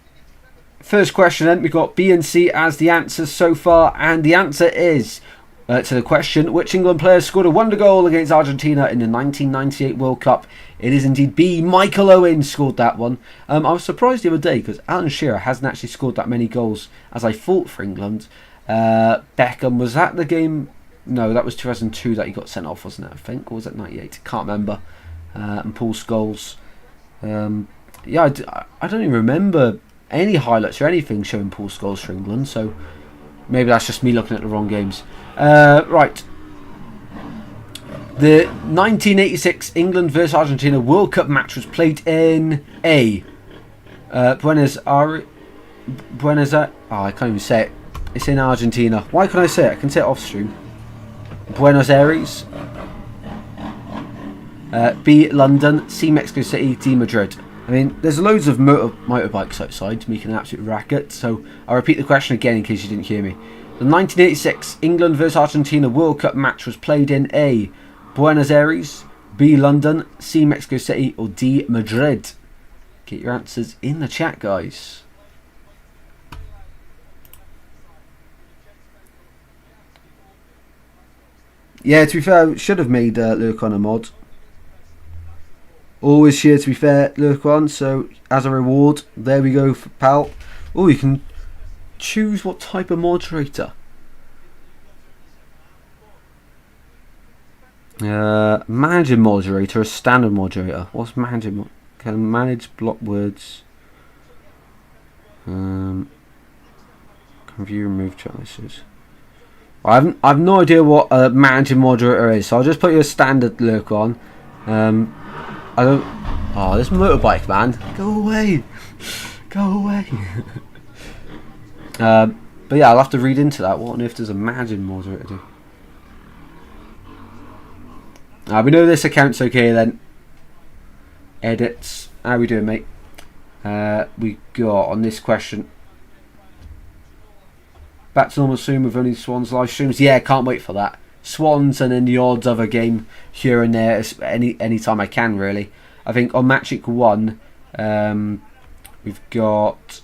First question then, we've got B and C as the answers so far, and the answer is to the question, which England player scored a wonder goal against Argentina in the 1998 World Cup? It is indeed B. Michael Owen scored that one. I was surprised the other day because Alan Shearer hasn't actually scored that many goals as I thought for England. Beckham, was that the game? No, that was 2002 that he got sent off, wasn't it? I think. Or was it 98? Can't remember. And Paul Scholes. Yeah, I don't even remember any highlights or anything showing Paul Scholes for England. So maybe that's just me looking at the wrong games. Right. The 1986 England vs Argentina World Cup match was played in A. Buenos Aires. Oh, I can't even say it. It's in Argentina. Why can't I say it? I can say it off stream. Buenos Aires. B. London. C. Mexico City. D. Madrid. I mean, there's loads of motorbikes outside making an absolute racket. So I'll repeat the question again in case you didn't hear me. The 1986 England vs Argentina World Cup match was played in A. Buenos Aires, B. London, C. Mexico City, or D. Madrid. Get your answers in the chat, guys. Yeah, to be fair, I should have made Lurkon a mod. Always here, to be fair, Lurkon. So, as a reward, there we go, pal. Oh, you can choose what type of moderator. Manager moderator, a standard moderator. What's manager? Can manage block words. Can view remove choices. I've no idea what a manager moderator is, so I'll just put you a standard look on. I don't. Oh, this motorbike, man! Go away, go away. But yeah, I'll have to read into that. What on earth does a manager moderator do? We know this account's okay then. Edits. How we doing, mate? We got on this question. Back to normal soon with only Swans live streams. Yeah, can't wait for that. Swans and then the odds other game here and there. Any time I can, really. I think on Match Week 1, we've got...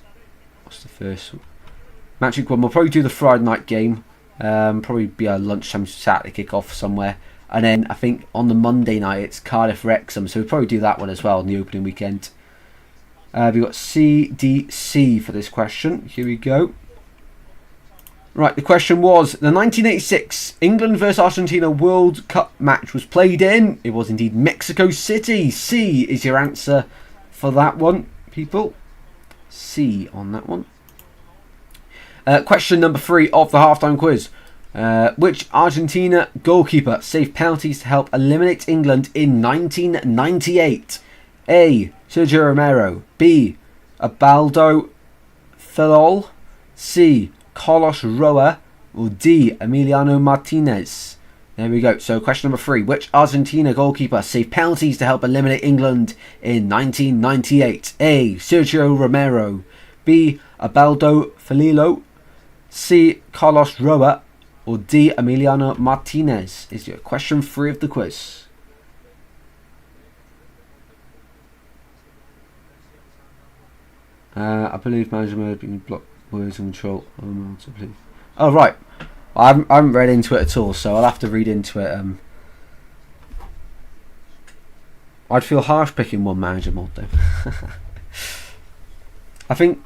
What's the first one? Match Week 1, we'll probably do the Friday night game. Probably be a lunchtime Saturday kick-off somewhere. And then I think on the Monday night it's Cardiff Wrexham, so we'll probably do that one as well on the opening weekend. We've got CDC for this question. Here we go. Right, the question was, the 1986 England vs Argentina World Cup match was played in. It was indeed Mexico City. C is your answer for that one, people. C on that one. Question number 3 of the halftime quiz. Which Argentina goalkeeper saved penalties to help eliminate England in 1998? A. Sergio Romero. B. Ubaldo Ferrol. C. Carlos Roa. Or D. Emiliano Martinez. There we go. So question number 3. Which Argentina goalkeeper saved penalties to help eliminate England in 1998? A. Sergio Romero. B. Ubaldo Ferrol. C. Carlos Roa. Or D. Emiliano Martinez is your question 3 of the quiz. I believe management has been blocked words and control. Oh, right. I haven't read into it at all, so I'll have to read into it. I'd feel harsh picking one manager mod though. I think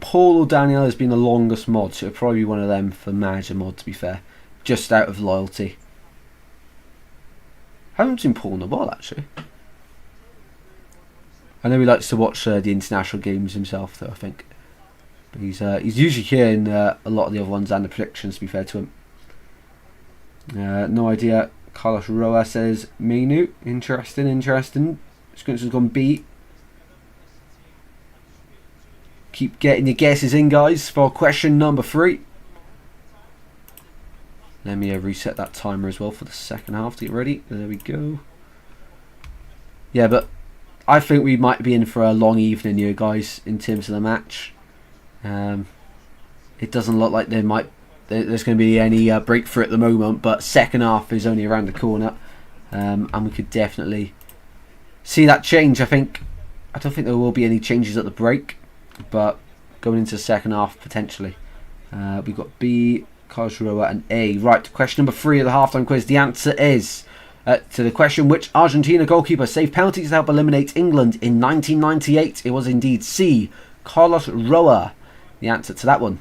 Paul or Daniel has been the longest mod, so it'll probably be one of them for manager mod, to be fair. Just out of loyalty. I haven't seen Paul in a while, actually. I know he likes to watch the international games himself, though, I think. But he's usually here in a lot of the other ones and the predictions, to be fair to him. No idea. Carlos Roa says Menu. Interesting. Squints has gone B. Keep getting your guesses in, guys, for question number 3. Let me reset that timer as well for the second half to get ready. There we go. Yeah, but I think we might be in for a long evening here, guys, in terms of the match. It doesn't look like there's going to be any breakthrough at the moment, but second half is only around the corner, and we could definitely see that change. I don't think there will be any changes at the break, but going into the second half potentially. We've got B, Carlos Roa, and A. Right, question number 3 of the halftime quiz. The answer is to the question, which Argentina goalkeeper saved penalties to help eliminate England in 1998? It was indeed C, Carlos Roa. The answer to that one.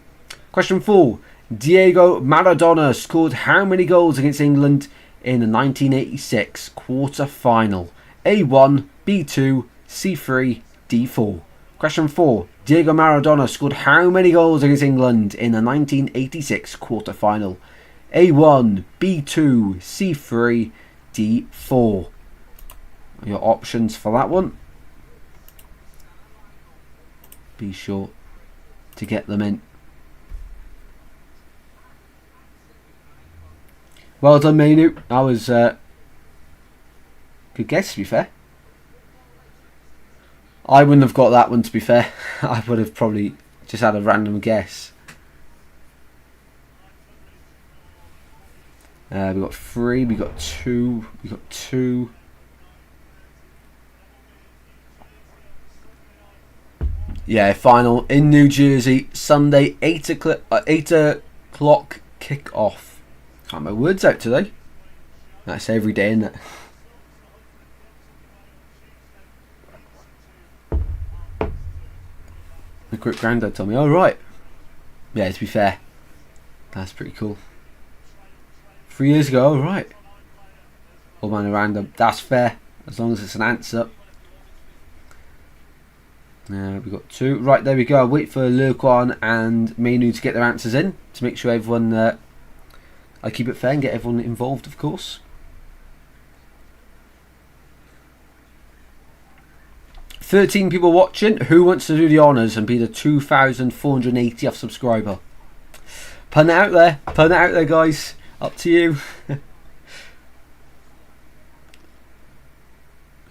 Question 4. Diego Maradona scored how many goals against England in the 1986 quarter-final? A1, B2, C3, D4. Question 4. Diego Maradona scored how many goals against England in the 1986 quarter-final? A1, B2, C3, D4. Your options for that one. Be sure to get them in. Well done, Menu. That was good guess, to be fair. I wouldn't have got that one, to be fair. I would have probably just had a random guess. We got 3, we got 2, we got 2. Yeah, final in New Jersey, Sunday, 8 o'clock kick-off. Can't get my words out today. That's every day, isn't it? The quick granddad told me, oh right. Yeah, to be fair, that's pretty cool. 3 years ago, oh right. All manner random. That's fair, as long as it's an answer. We've got 2. Right, there we go. I'll wait for Lurquan and Menu to get their answers in to make sure everyone... I keep it fair and get everyone involved, of course. $13 people watching. Who wants to do the honours and be the 2,480th subscriber? Put it out there. Put it out there, guys. Up to you.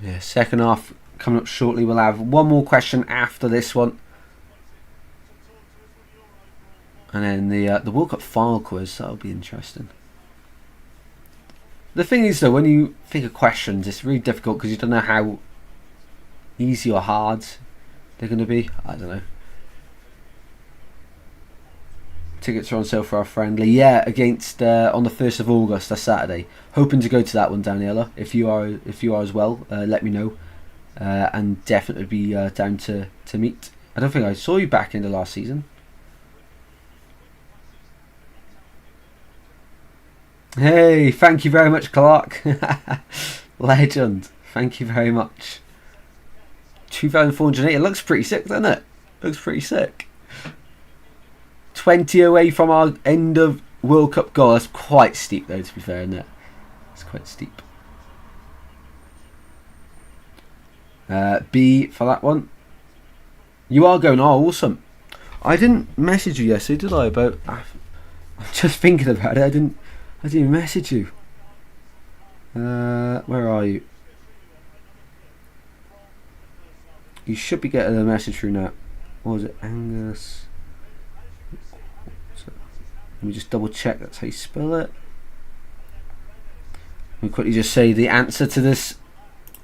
Yeah, second half coming up shortly. We'll have one more question after this one. And then the World Cup final quiz. That'll be interesting. The thing is, though, when you think of questions, it's really difficult because you don't know how easy or hard they're going to be. I don't know. Tickets are on sale for our friendly. Yeah, against on the 1st of August, that's Saturday. Hoping to go to that one, Daniela. If you are as well, let me know. And definitely be down to meet. I don't think I saw you back in the last season. Hey, thank you very much, Clark. Legend. Thank you very much. 2,480. It looks pretty sick, doesn't it? Looks pretty sick. 20 away from our end of World Cup goal. That's quite steep, though, to be fair, isn't it? It's quite steep. B for that one. You are going. Oh, awesome. I didn't message you yesterday, did I? About. I'm just thinking about it. I didn't even message you. Where are you? You should be getting a message through now. What was it? Angus. Let me just double check that's how you spell it. Let me quickly just say the answer to this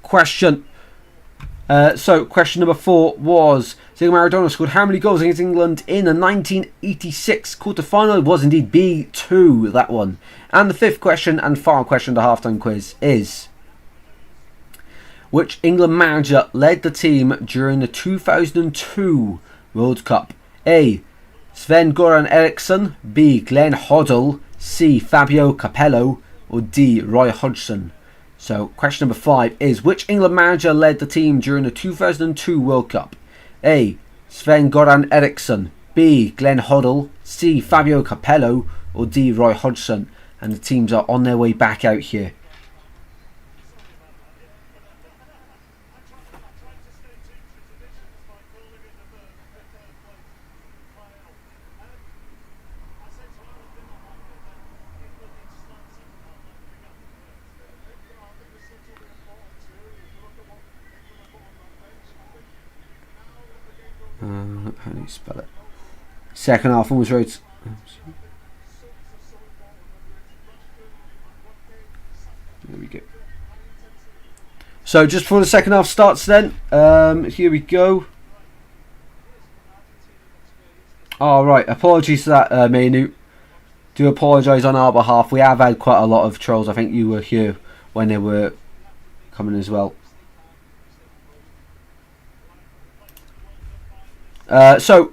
question. So, question number 4 was, Diego Maradona scored how many goals against England in the 1986 quarter-final? It was indeed B, 2, that one. And the 5th question and final question of the halftime quiz is, which England manager led the team during the 2002 World Cup? A, Sven-Göran Eriksson, B, Glenn Hoddle, C, Fabio Capello, or D, Roy Hodgson? So, question number 5 is, which England manager led the team during the 2002 World Cup? A, Sven-Göran Eriksson, B, Glenn Hoddle, C, Fabio Capello, or D, Roy Hodgson? And the teams are on their way back out here. How do you spell it? Second half almost right. There we go. So just before the second half starts then, here we go. Alright, apologies for that, Menu. Do apologise on our behalf. We have had quite a lot of trolls. I think you were here when they were coming as well. So,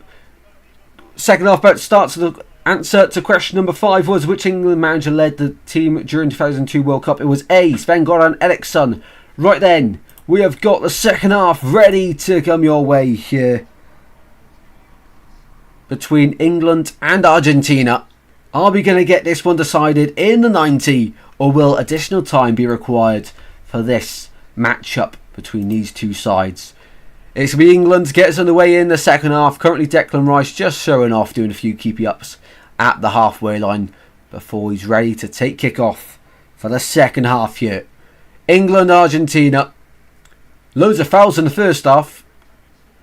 second half about to start. So the answer to question number 5 was, which England manager led the team during 2002 World Cup? It was A, Sven-Göran Eriksson. Right then, we have got the second half ready to come your way here. Between England and Argentina. Are we going to get this one decided in the 90, or will additional time be required for this matchup between these two sides? It's going to be England to get us underway in the second half. Currently Declan Rice just showing off, doing a few keepy-ups at the halfway line before he's ready to take kick-off for the second half here. England, Argentina. Loads of fouls in the first half.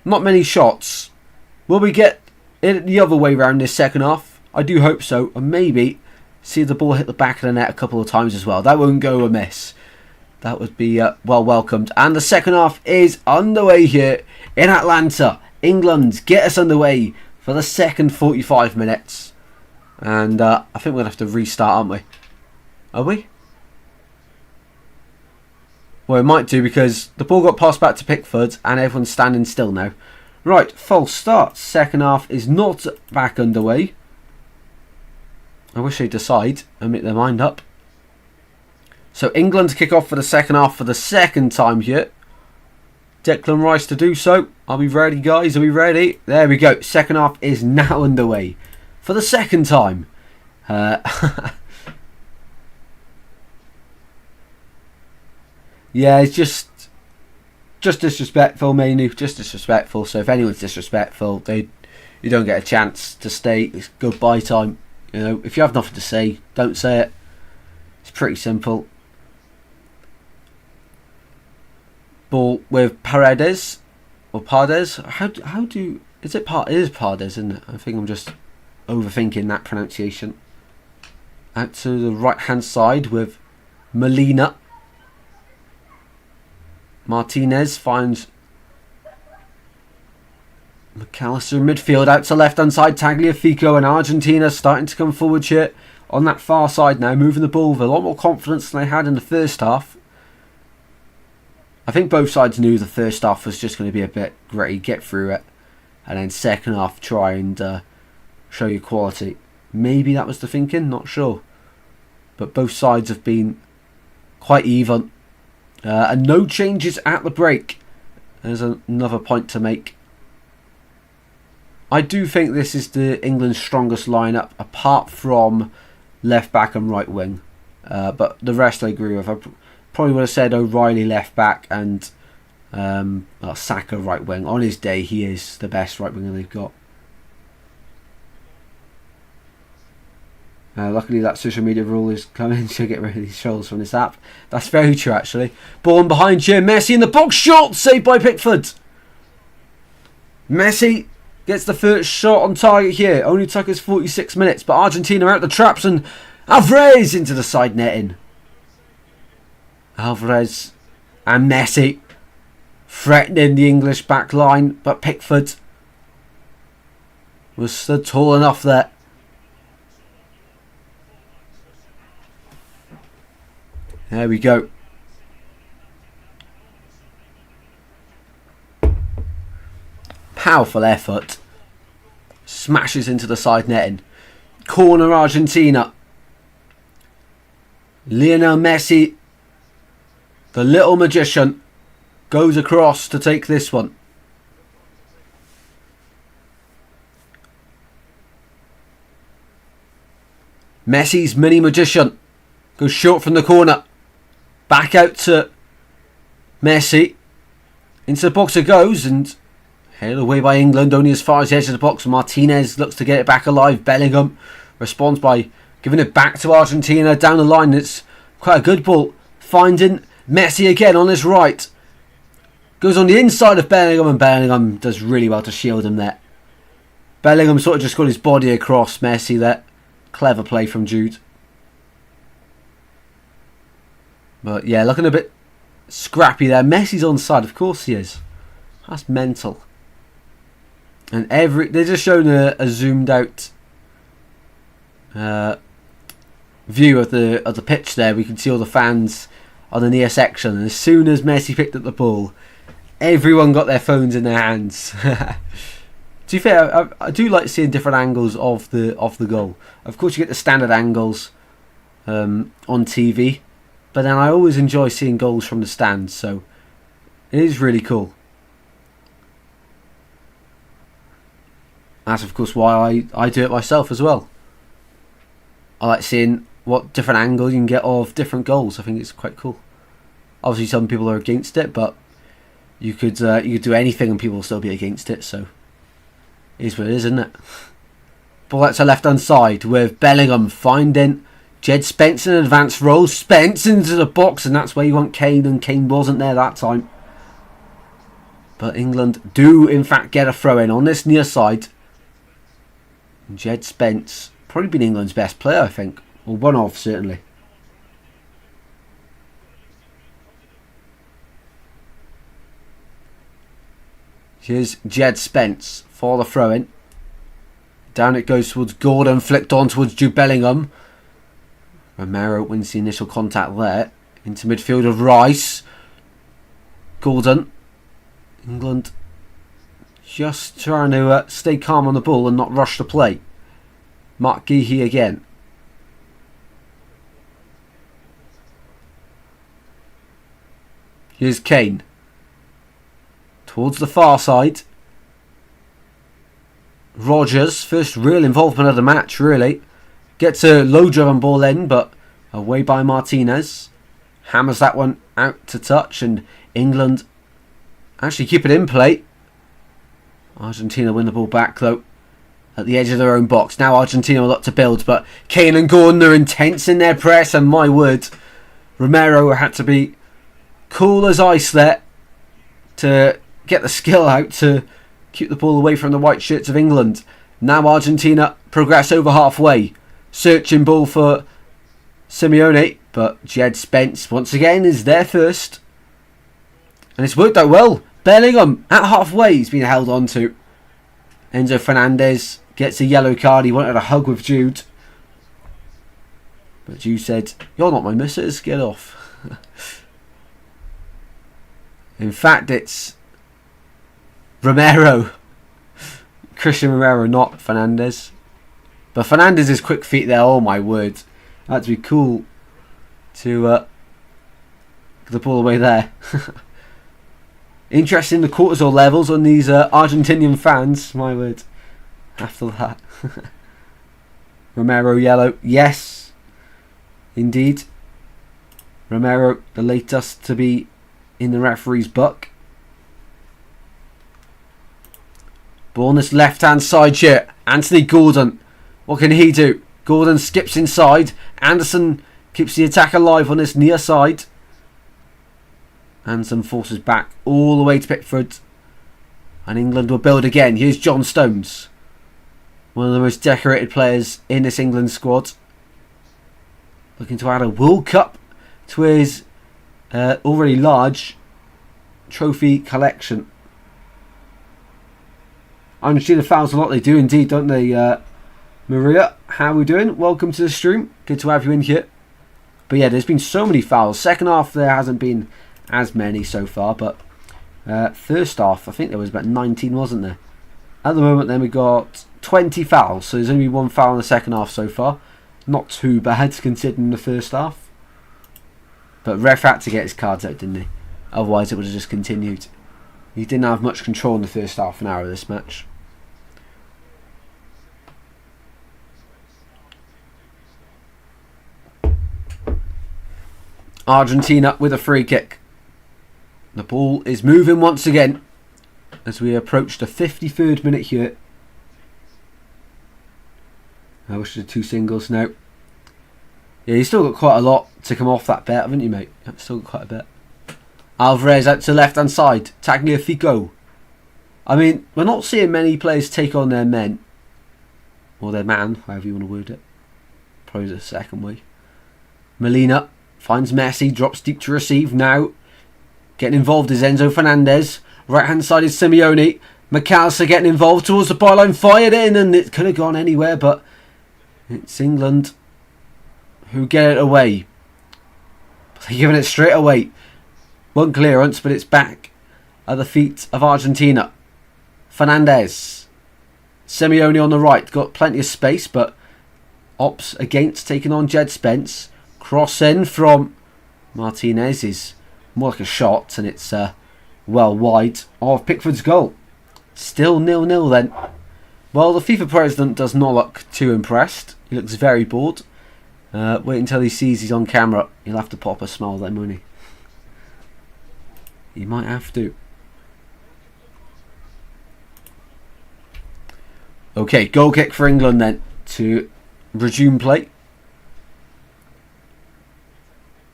Not many shots. Will we get it the other way round this second half? I do hope so. And maybe see the ball hit the back of the net a couple of times as well. That won't go amiss. That would be well welcomed. And the second half is underway here in Atlanta. England get us underway for the second 45 minutes. And I think we're going to have to restart, aren't we? Are we? Well, it might do because the ball got passed back to Pickford and everyone's standing still now. Right, false start. Second half is not back underway. I wish they'd decide and make their mind up. So England to kick off for the second half for the second time here. Declan Rice to do so. Are we ready, guys? Are we ready? There we go. Second half is now underway for the second time. Yeah, it's just disrespectful, mainly. Just disrespectful. So if anyone's disrespectful, you don't get a chance to stay. It's goodbye time. You know, if you have nothing to say, don't say it. It's pretty simple. Ball with Paredes or Pardes. How do is it It is Pardes, isn't it? I think I'm just overthinking that pronunciation. Out to the right hand side with Molina. Martinez finds McAllister in midfield. Out to left hand side, Tagliafico, and Argentina starting to come forward here on that far side now, moving the ball with a lot more confidence than they had in the first half. I think both sides knew the first half was just going to be a bit gritty, get through it, and then second half try and show you quality. Maybe that was the thinking, not sure. But both sides have been quite even. And no changes at the break. There's another point to make. I do think this is England's strongest lineup, apart from left back and right wing. But the rest I agree with. I probably would have said O'Reilly left back and Saka right wing. On his day, he is the best right winger they've got. Luckily that social media rule is coming to get rid of these trolls from this app. That's very true, actually. Ball in behind here. Messi in the box. Shot saved by Pickford. Messi gets the first shot on target here. Only took us 46 minutes. But Argentina out the traps and Alvarez into the side netting. Alvarez and Messi threatening the English back line. But Pickford was stood tall enough there. There we go. Powerful effort. Smashes into the side netting. Corner Argentina. Lionel Messi, the little magician, goes across to take this one. Messi's mini magician goes short from the corner. Back out to Messi. Into the box it goes and headed away by England, only as far as the edge of the box. Martinez looks to get it back alive. Bellingham responds by giving it back to Argentina down the line. It's quite a good ball. Finding Messi again on his right. Goes on the inside of Bellingham and Bellingham does really well to shield him there. Bellingham sort of just got his body across Messi there. Clever play from Jude. But yeah, looking a bit scrappy there. Messi's onside, of course he is. That's mental. And they're just showing a zoomed out view of the pitch there. We can see all the fans on the near section. And as soon as Messi picked up the ball, everyone got their phones in their hands. To be fair, I do like seeing different angles of the goal. Of course, you get the standard angles on TV. But then I always enjoy seeing goals from the stands, so it is really cool. That's of course why I do it myself as well. I like seeing what different angles you can get of different goals. I think it's quite cool. Obviously some people are against it, but you could do anything and people will still be against it, so it is what it is, isn't it? Ball out to left hand side with Bellingham finding Jed Spence in an advanced roll. Spence into the box, and that's where you want Kane, and Kane wasn't there that time. But England do, in fact, get a throw-in on this near side. Jed Spence, probably been England's best player, I think. Or one of, certainly. Here's Jed Spence for the throw-in. Down it goes towards Gordon, flicked on towards Jude Bellingham. Romero wins the initial contact there. Into midfield of Rice. Gordon. England just trying to stay calm on the ball and not rush the play. Mark Geehee again. Here's Kane. Towards the far side. Rogers, first real involvement of the match, really. Gets a low-driven ball in, but away by Martinez. Hammers that one out to touch, and England actually keep it in play. Argentina win the ball back, though, at the edge of their own box. Now Argentina a lot to build, but Kane and Gordon are intense in their press, and my word, Romero had to be cool as ice there to get the skill out to keep the ball away from the white shirts of England. Now Argentina progress over halfway. Searching ball for Simeone, but Jed Spence once again is there first. And it's worked out well. Bellingham at halfway, he's been held on to. Enzo Fernandez gets a yellow card. He wanted a hug with Jude, but Jude said, "You're not my missus, get off." In fact, it's Romero. Christian Romero, not Fernandez. But Fernandez's quick feet there, oh my word. That'd be cool to get the ball away there. Interesting the cortisol levels on these Argentinian fans, my word. After that. Romero yellow, yes. Indeed. Romero, the latest to be in the referee's book. Ball on this left-hand side here. Anthony Gordon. What can he do? Gordon skips inside. Anderson keeps the attack alive on this near side. Anderson forces back all the way to Pickford. And England will build again. Here's John Stones. One of the most decorated players in this England squad. Looking to add a World Cup to his already large trophy collection. Argentina fouls a lot. They do indeed, don't they? Maria, how are we doing? Welcome to the stream. Good to have you in here. But yeah, there's been so many fouls. Second half there hasn't been as many so far, but first half I think there was about 19, wasn't there? At the moment then we got 20 fouls, so there's only one foul in the second half so far. Not too bad considering the first half. But ref had to get his cards out, didn't he? Otherwise it would have just continued. He didn't have much control in the first half an hour of this match. Argentina with a free kick. The ball is moving once again as we approach the 53rd minute here. I wish there were two singles now. Yeah, you still got quite a lot to come off that bet, haven't you, mate? You've still got quite a bit. Alvarez out to the left hand side. Tagliafico. I mean, we're not seeing many players take on their men. Or their man, however you want to word it. Probably the second way. Molina finds Messi, drops deep to receive. Now getting involved is Enzo Fernandez. Right hand side is Simeone. McAllister getting involved towards the byline. Fired in, and it could have gone anywhere, but it's England who get it away. They're giving it straight away. One clearance, but it's back at the feet of Argentina. Fernandez. Simeone on the right. Got plenty of space, but opts against taking on Jed Spence. Cross in from Martinez is more like a shot, and it's well wide of Pickford's goal. Still 0-0 then. Well, the FIFA president does not look too impressed. He looks very bored. Wait until he sees he's on camera. He'll have to pop a smile then, won't he? He might have to. Okay, goal kick for England then to resume play.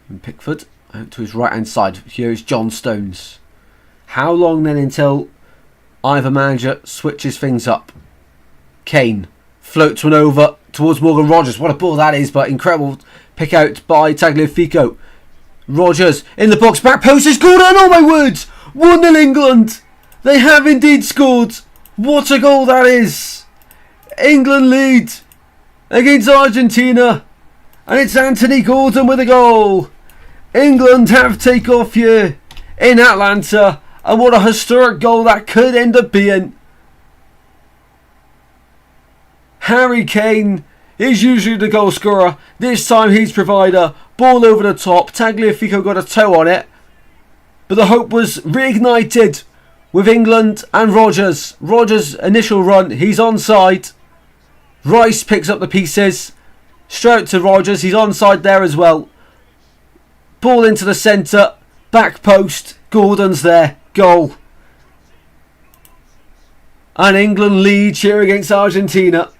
And Pickford out to his right hand side. Here is John Stones. How long then until either manager switches things up? Kane floats one over towards Morgan Rogers. What a ball that is, but incredible pick out by Tagliafico. Rogers in the box, back post is Gordon. Oh my words! 1-0 England. They have indeed scored. What a goal that is! England lead against Argentina, and it's Anthony Gordon with a goal. England have takeoff here in Atlanta, and what a historic goal that could end up being. Harry Kane is usually the goal scorer. This time he's provider. Ball over the top. Tagliafico got a toe on it. But the hope was reignited with England and Rodgers. Rodgers' initial run, he's onside. Rice picks up the pieces. Straight to Rodgers, he's onside there as well. Ball into the centre. Back post. Gordon's there. Goal. And England lead here against Argentina.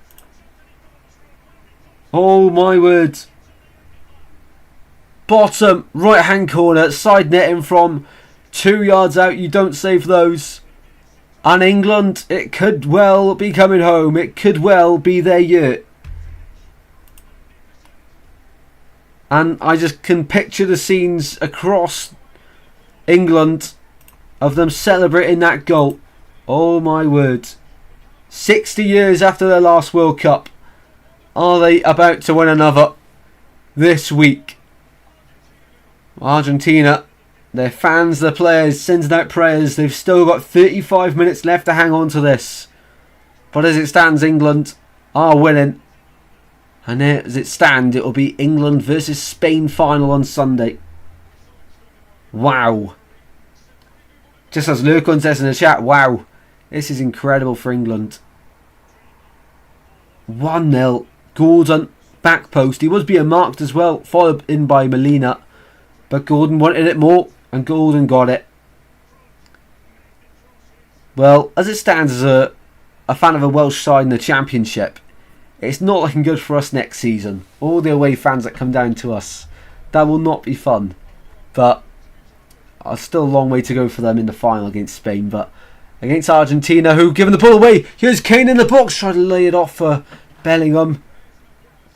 Oh my word. Bottom right hand corner. Side netting from 2 yards out. You don't save those. And England, it could well be coming home. It could well be their year. And I just can picture the scenes across England of them celebrating that goal. Oh my word. 60 years after their last World Cup. Are they about to win another this week? Argentina, their fans, their players, sending out prayers. They've still got 35 minutes left to hang on to this. But as it stands, England are winning. And as it stands, it will be England versus Spain final on Sunday. Wow. Just as Lurkon says in the chat, wow. This is incredible for England. 1-0. Gordon, back post. He was being marked as well, followed in by Molina. But Gordon wanted it more, and Gordon got it. Well, as it stands, as a fan of a Welsh side in the Championship, it's not looking good for us next season. All the away fans that come down to us, that will not be fun. But still a long way to go for them in the final against Spain. But against Argentina, who've given the ball away. Here's Kane in the box, trying to lay it off for Bellingham.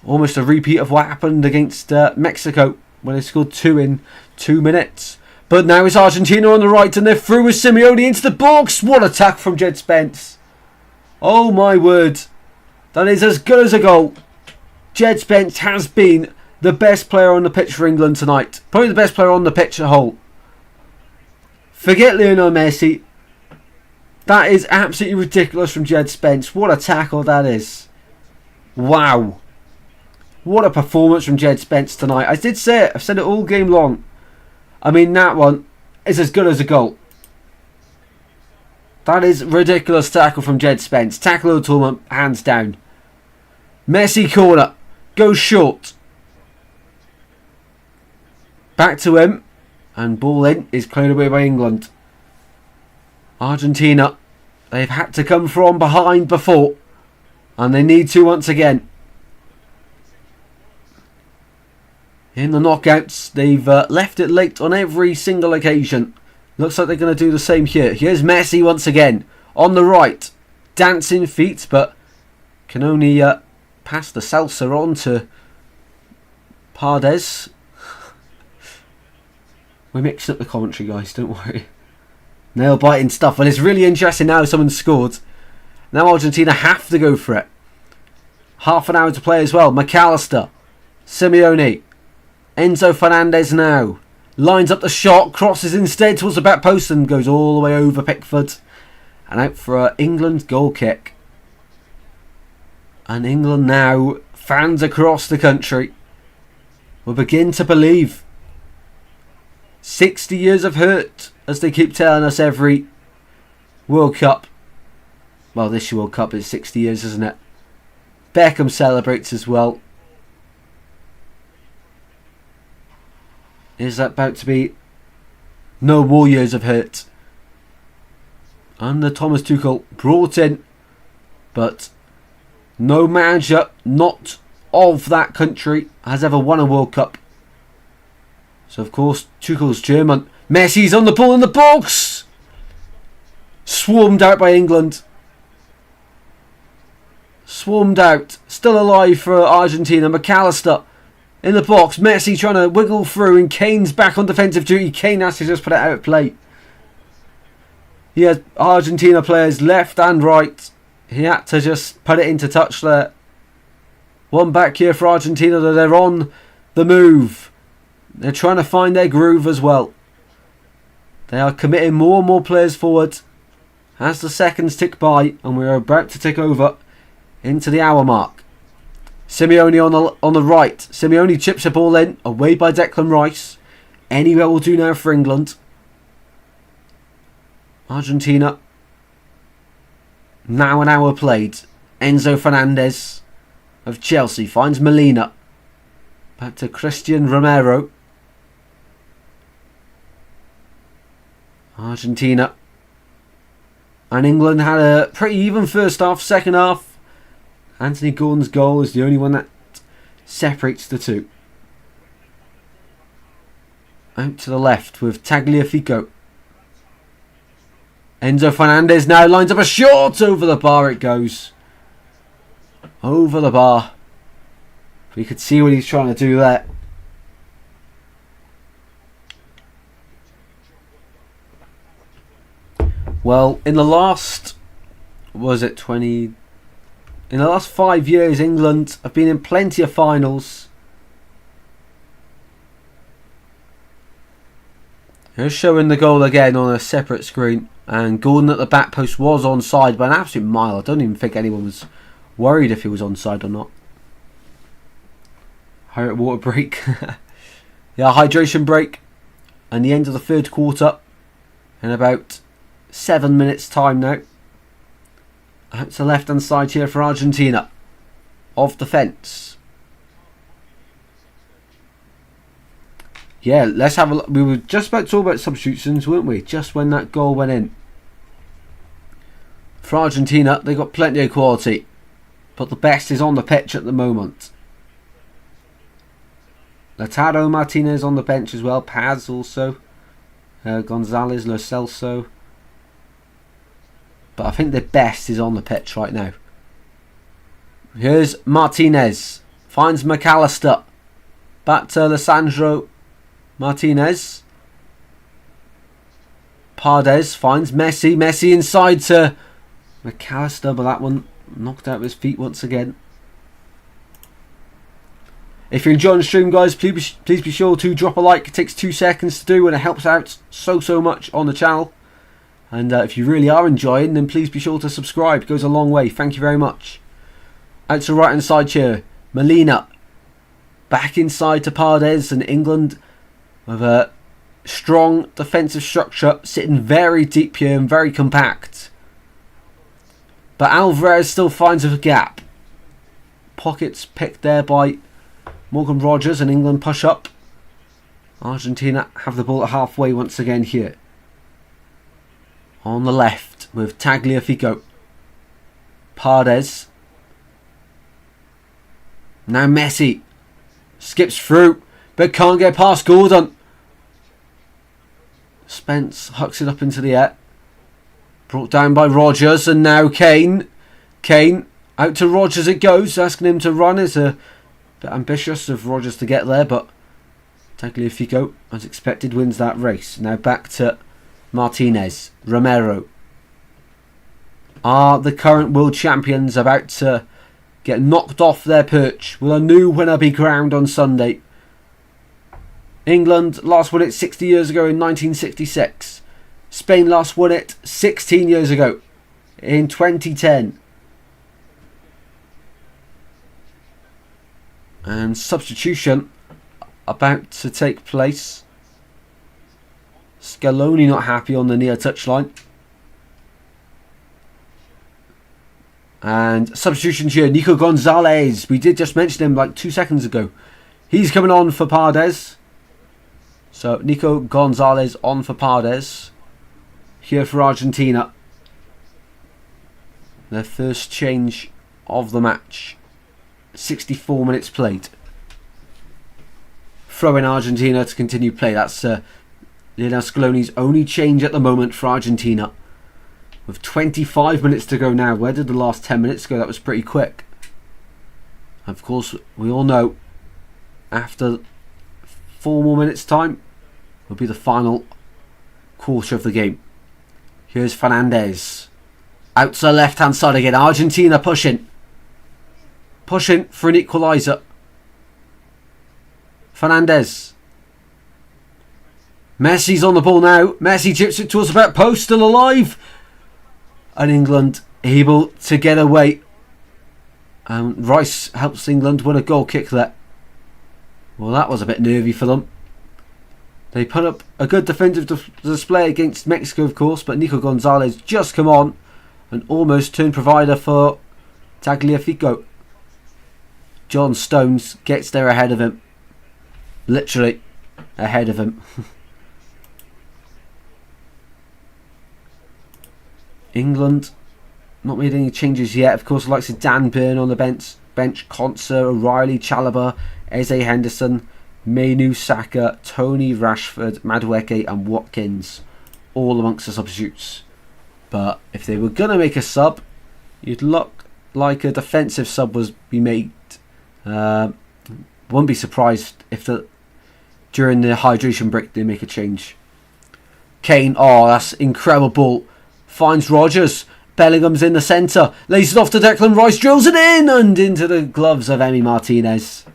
Almost a repeat of what happened against Mexico, when they scored 2 in 2 minutes. But now it's Argentina on the right, and they're through with Simeone into the box. What attack from Jed Spence. Oh my word. That is as good as a goal. Jed Spence has been the best player on the pitch for England tonight. Probably the best player on the pitch at whole. Forget Lionel Messi. That is absolutely ridiculous from Jed Spence. What a tackle that is. Wow. What a performance from Jed Spence tonight. I did say it. I've said it all game long. I mean, that one is as good as a goal. That is ridiculous tackle from Jed Spence. Tackle of the tournament, hands down. Messi corner. Goes short. Back to him. And ball in is cleared away by England. Argentina. They've had to come from behind before. And they need to once again. In the knockouts, they've left it late on every single occasion. Looks like they're going to do the same here. Here's Messi once again. On the right. Dancing feet, but can only pass the salsa on to Pardes. We're mixing up the commentary, guys, don't worry. Nail-biting stuff. And it's really interesting now someone's scored. Now Argentina have to go for it. Half an hour to play as well. McAllister. Simeone. Enzo Fernandez now. Lines up the shot. Crosses instead towards the back post and goes all the way over Pickford. And out for an England goal kick. And England now, fans across the country, will begin to believe. 60 years of hurt, as they keep telling us every World Cup. Well, this World Cup is 60 years, isn't it? Beckham celebrates as well. Is that about to be no more years of hurt? And the Thomas Tuchel brought in, but no manager not of that country has ever won a World Cup. So of course Tuchel's German. Messi's on the ball in the box. Swarmed out by England. Swarmed out. Still alive for Argentina. McAllister in the box. Messi trying to wiggle through, and Kane's back on defensive duty. Kane has to just put it out of play. He has Argentina players left and right. He had to just put it into touch there. One back here for Argentina. They're on the move. They're trying to find their groove as well. They are committing more and more players forward as the seconds tick by, and we're about to tick over into the hour mark. Simeone on the right. Simeone chips a ball in, away by Declan Rice. Anywhere will do now for England. Argentina. Now an hour played. Enzo Fernandez of Chelsea finds Molina. Back to Christian Romero. Argentina. And England had a pretty even first half, second half. Anthony Gordon's goal is the only one that separates the two. Out to the left with Tagliafico. Enzo Fernandez now lines up a shot. Over the bar it goes. Over the bar. We could see what he's trying to do there. Well, in the last, was it 20? In the last 5 years, England have been in plenty of finals. Here's showing the goal again on a separate screen. And Gordon at the back post was onside by an absolute mile. I don't even think anyone was worried if he was onside or not. Water break. Yeah, hydration break. And the end of the third quarter. In about 7 minutes time now. Out to the left hand side here for Argentina. Of defence. Yeah, let's have a look. We were just about to talk about substitutions, weren't we? Just when that goal went in. For Argentina, they got plenty of quality. But the best is on the pitch at the moment. Lautaro Martinez on the bench as well. Paz also. Gonzalez, Lo Celso. But I think the best is on the pitch right now. Here's Martinez. Finds McAllister. Back to Alessandro Martinez. Pardes finds Messi. Messi inside to McAllister, but that one knocked out of his feet once again. If you're enjoying the stream, guys, please be sure to drop a like. It takes 2 seconds to do and it helps out so much on the channel. And if you really are enjoying, then please be sure to subscribe. It goes a long way. Thank you very much. Out to the right hand side here. Molina. Back inside to Pardes, and England with a strong defensive structure, sitting very deep here and very compact. But Alvarez still finds a gap. Pockets picked there by Morgan Rogers, and England push up. Argentina have the ball at halfway once again here. On the left with Tagliafico. Pardes. Now Messi. Skips through, but can't get past Gordon. Spence hucks it up into the air. Brought down by Rogers, and now Kane. Kane, out to Rogers it goes. Asking him to run is a bit ambitious of Rogers to get there, but Tagliafico, as expected, wins that race. Now back to Martinez. Romero. Are the current world champions about to get knocked off their perch? Will a new winner be crowned on Sunday? England last won it 60 years ago in 1966. Spain last won it 16 years ago in 2010. And substitution about to take place. Scaloni not happy on the near touchline. And substitutions here. Nico Gonzalez. We did just mention him like 2 seconds ago. He's coming on for Pardes. So Nico Gonzalez on for Pardes. Here for Argentina. Their first change of the match. 64 minutes played. Throw in Argentina to continue play. That's Lionel Scaloni's only change at the moment for Argentina. With 25 minutes to go now. Where did the last 10 minutes go? That was pretty quick. Of course, we all know after 4 more minutes time will be the final quarter of the game. Here's Fernandez. Out to the left hand side again. Argentina pushing. Pushing for an equaliser. Fernandez. Messi's on the ball now. Messi chips it towards the back post. Still alive. And England able to get away. Rice helps England win a goal kick there. Well, that was a bit nervy for them. They put up a good defensive display against Mexico, of course, but Nico Gonzalez just come on and almost turned provider for Tagliafico. John Stones gets there ahead of him. Literally ahead of him. England not made any changes yet. Of course, the likes of Dan Burn on the bench, Conser, O'Reilly, Chalobah, Eze Henderson, Mainu, Saka, Tony, Rashford, Madueke and Watkins, all amongst the substitutes. But if they were going to make a sub, you'd look like a defensive sub was be made. Wouldn't be surprised if during the hydration break they make a change. Kane, oh, that's incredible ball. Finds Rodgers. Bellingham's in the centre. Lays it off to Declan Rice. Drills it in and into the gloves of Emi Martinez.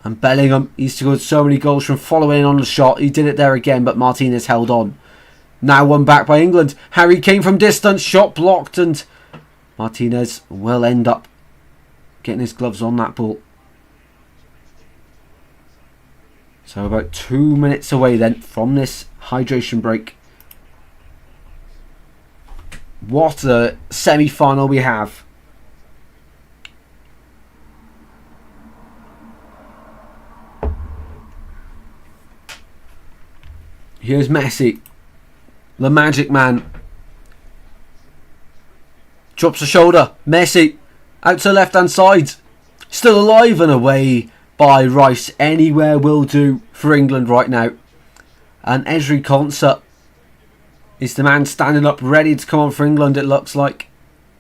And Bellingham, he's scored so many goals from following on the shot. He did it there again, but Martinez held on. Now one back by England. Harry Kane from distance. Shot blocked and Martinez will end up getting his gloves on that ball. So about 2 minutes away then from this hydration break. What a semi-final we have. Here's Messi, the magic man. Drops a shoulder. Messi out to the left-hand side. Still alive and away by Rice. Anywhere will do for England right now. And Ezri Konsa is the man standing up ready to come on for England, it looks like.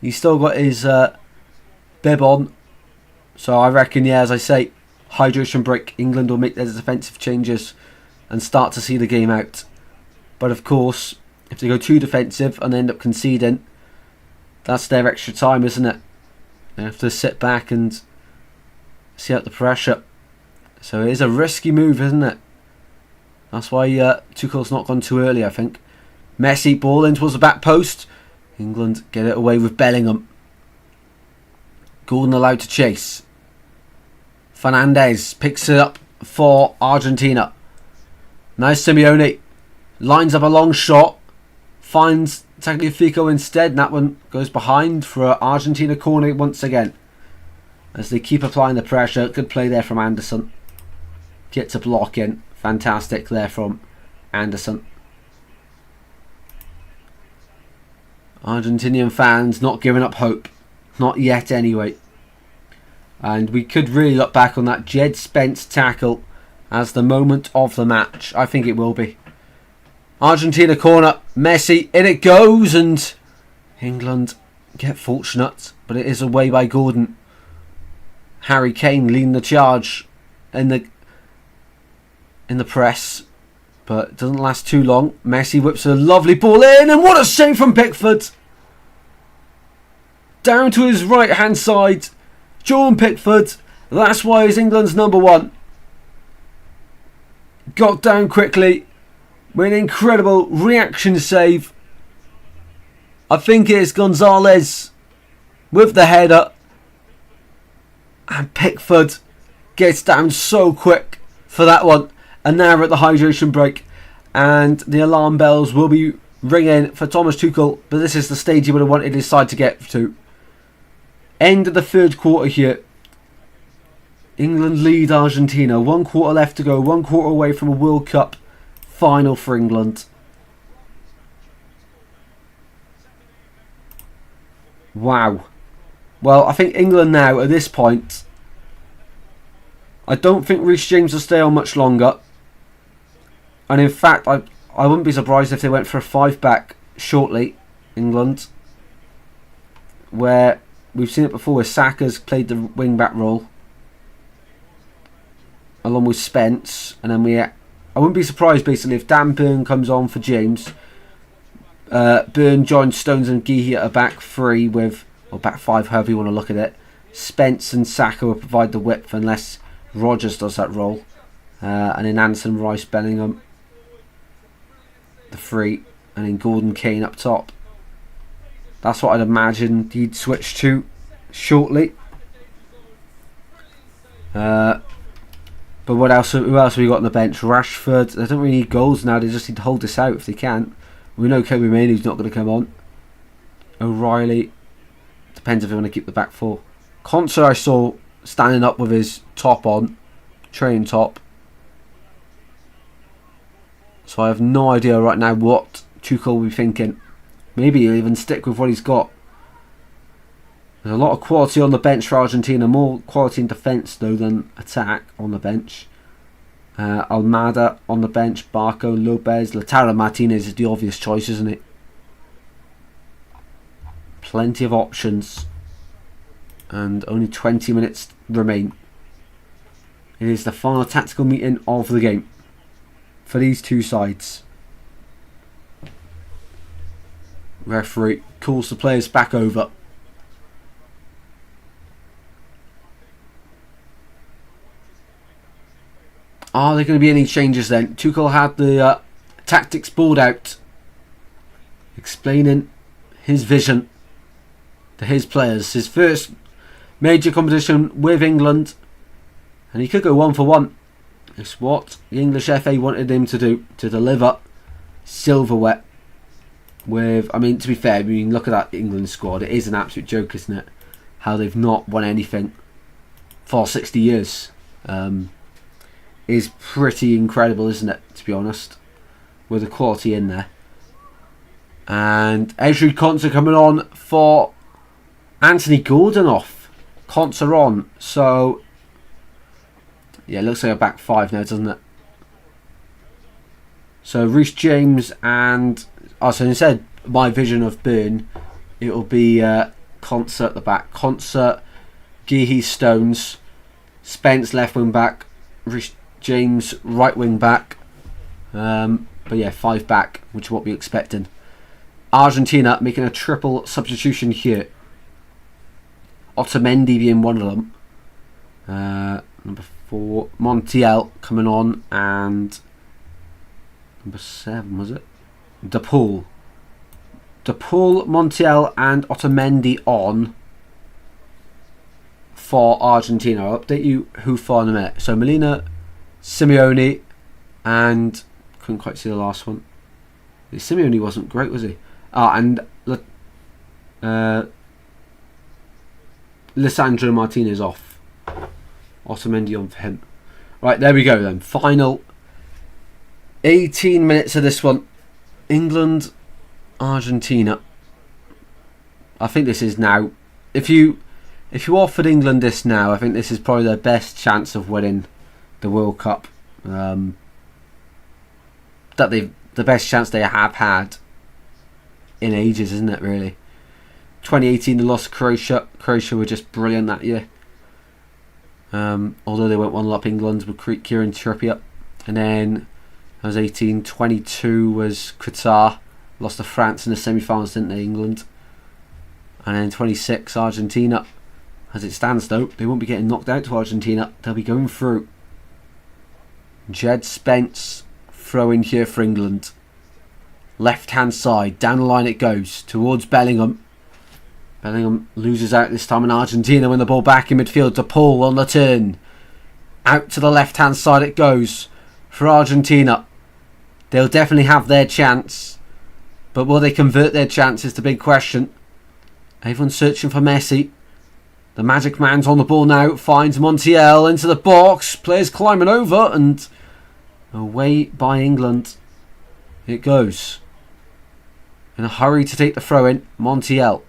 He's still got his bib on. So I reckon, yeah, as I say, hydration break. England will make their defensive changes and start to see the game out. But of course, if they go too defensive and end up conceding, that's their extra time, isn't it? They have to sit back and see out the pressure. So it is a risky move, isn't it? That's why Tuchel's not gone too early, I think. Messi, ball in towards the back post. England get it away with Bellingham. Gordon allowed to chase. Fernandez picks it up for Argentina. Now Simeone lines up a long shot. Finds Tagliafico instead. And that one goes behind for Argentina corner once again. As they keep applying the pressure. Good play there from Anderson. Gets a block in. Fantastic there from Anderson. Argentinian fans not giving up hope. Not yet anyway. And we could really look back on that Jed Spence tackle as the moment of the match. I think it will be. Argentina corner. Messi. In it goes. And England get fortunate. But it is away by Gordon. Harry Kane leading the charge in the press. But it doesn't last too long. Messi whips a lovely ball in. And what a save from Pickford. Down to his right hand side. Jordan Pickford. That's why he's England's number one. Got down quickly. With an incredible reaction save. I think it's Gonzalez with the header. And Pickford gets down so quick for that one. And now we're at the hydration break. And the alarm bells will be ringing for Thomas Tuchel. But this is the stage he would have wanted his side to get to. End of the third quarter here. England lead Argentina. 1 quarter left to go. 1 quarter away from a World Cup final for England. Wow. Well, I think England now, at this point, I don't think Reece James will stay on much longer. And in fact, I wouldn't be surprised if they went for a 5-back shortly, England. Where we've seen it before, where Saka's played the wing-back role. Along with Spence. And then I wouldn't be surprised, basically, if Dan Burn comes on for James. Burn, John Stones and Guéhi are back 3 with, or back 5, however you want to look at it. Spence and Saka will provide the width unless Rodgers does that role. And then Anderson, Rice, Bellingham, the 3. And then Gordon, Kane up top. That's what I'd imagine he'd switch to shortly. But But what else? Who else have we got on the bench? Rashford. They don't really need goals now. They just need to hold this out if they can. We know Kobe Mainoo's not going to come on. O'Reilly. Depends if they want to keep the back four. Concert I saw standing up with his top on. Training top. So I have no idea right now what Tuchel will be thinking. Maybe he'll even stick with what he's got. There's a lot of quality on the bench for Argentina. More quality in defence, though, than attack on the bench. Almada on the bench. Barco, Lopez. Lautaro Martinez is the obvious choice, isn't it? Plenty of options. And only 20 minutes remain. It is the final tactical meeting of the game for these two sides. Referee calls the players back over. Are there going to be any changes then? Tuchel had the tactics board out, explaining his vision to his players. His first major competition with England, and he could go 1 for 1. It's what the English FA wanted him to do, to deliver silverware. With, I mean, to be fair, look at that England squad. It is an absolute joke, isn't it? How they've not won anything for 60 years. Is pretty incredible, isn't it, to be honest, with the quality in there. And Ezri Konsa coming on for Anthony Gordon off. Konsa on, so yeah, it looks like a back five now, doesn't it? So Reece James and so instead my vision of Burn, it'll be Konsa at the back. Konsa, Geehee, Stones, Spence left wing back, Reece James right wing back, but yeah, 5 back, which is what we're expecting. Argentina making a triple substitution here. Otamendi being one of them. Number 4, Montiel coming on, and number 7 was it? DePaul, Montiel, and Otamendi on for Argentina. I'll update you who for in a minute. So Molina, Simeone, and couldn't quite see the last one. Simeone wasn't great, was he? And Lisandro Martinez off. Otamendi on for him. Right, there we go then. Final 18 minutes of this one. England, Argentina. I think this is now. If you offered England this now, I think this is probably their best chance of winning the World Cup. The best chance they have had in ages, isn't it? Really. 2018, they lost to Croatia. Croatia were just brilliant that year. Although they went 1-0 up England with Kieran Trippier, and then that was 18. 22 was Qatar, lost to France in the semi-finals, didn't they? England, and then 26 Argentina. As it stands, though, they won't be getting knocked out to Argentina. They'll be going through. Jed Spence throwing here for England. Left hand side, down the line it goes towards Bellingham. Bellingham loses out this time, and Argentina win the ball back in midfield to Paul on the turn. Out to the left hand side it goes for Argentina. They'll definitely have their chance, but will they convert their chance is the big question. Everyone's searching for Messi. The magic man's on the ball now, finds Montiel into the box. Players climbing over, and away by England it goes. In a hurry to take the throw in, Montiel.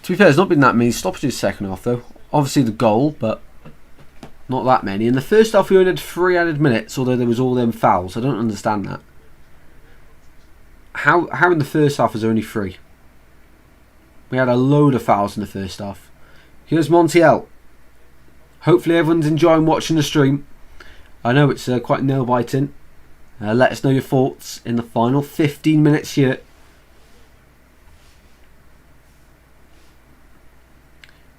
To be fair, there's not been that many stoppages second half though. Obviously the goal, but not that many. In the first half we only had 3 added minutes, although there was all them fouls. I don't understand that. How in the first half was there only 3? We had a load of fouls in the first half. Here's Montiel. Hopefully everyone's enjoying watching the stream. I know it's quite nail-biting. Let us know your thoughts in the final 15 minutes here.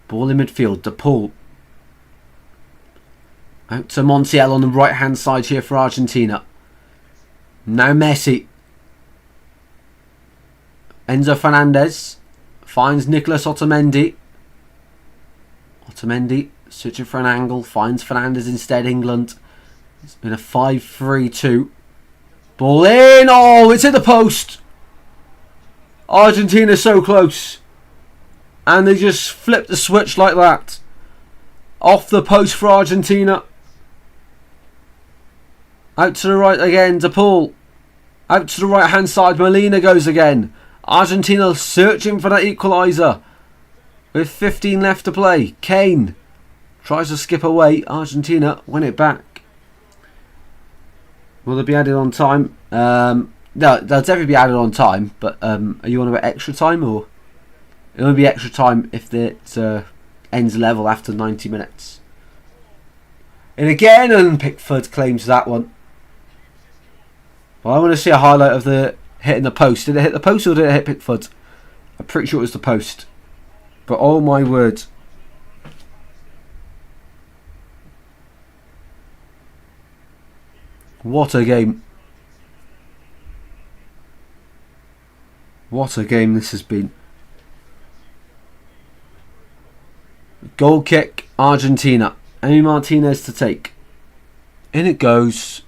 Ball in midfield, DePaul. Out to Montiel on the right hand side here for Argentina. Now Messi. Enzo Fernandez Finds Nicholas Otamendi. Otamendi searching for an angle. Finds Fernandez instead. England. It's been a 5-3-2. Ball in. Oh, it's in the post. Argentina so close. And they just flipped the switch like that. Off the post for Argentina. Out to the right again, De Paul. Out to the right hand side, Molina goes again. Argentina searching for that equaliser. With 15 left to play. Kane tries to skip away. Argentina win it back. Will they be added on time? No, they'll definitely be added on time. But are you on about extra time, or it'll only be extra time if it ends level after 90 minutes? And again, and Pickford claims that one. Well, I want to see a highlight of the hitting the post. Did it hit the post or did it hit Pickford? I'm pretty sure it was the post. But oh my word. What a game. What a game this has been. Goal kick, Argentina. Emi Martinez to take. In it goes.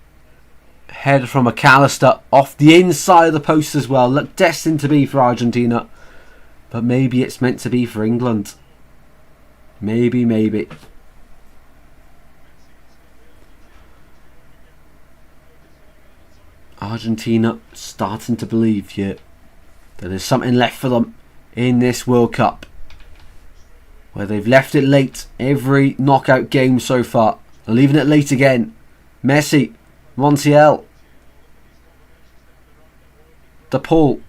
Header from McAllister off the inside of the post as well. Looked destined to be for Argentina. But maybe it's meant to be for England. Maybe. Argentina starting to believe here that there's something left for them in this World Cup. Where they've left it late every knockout game so far. They're leaving it late again. Messi. Montiel. De Paul.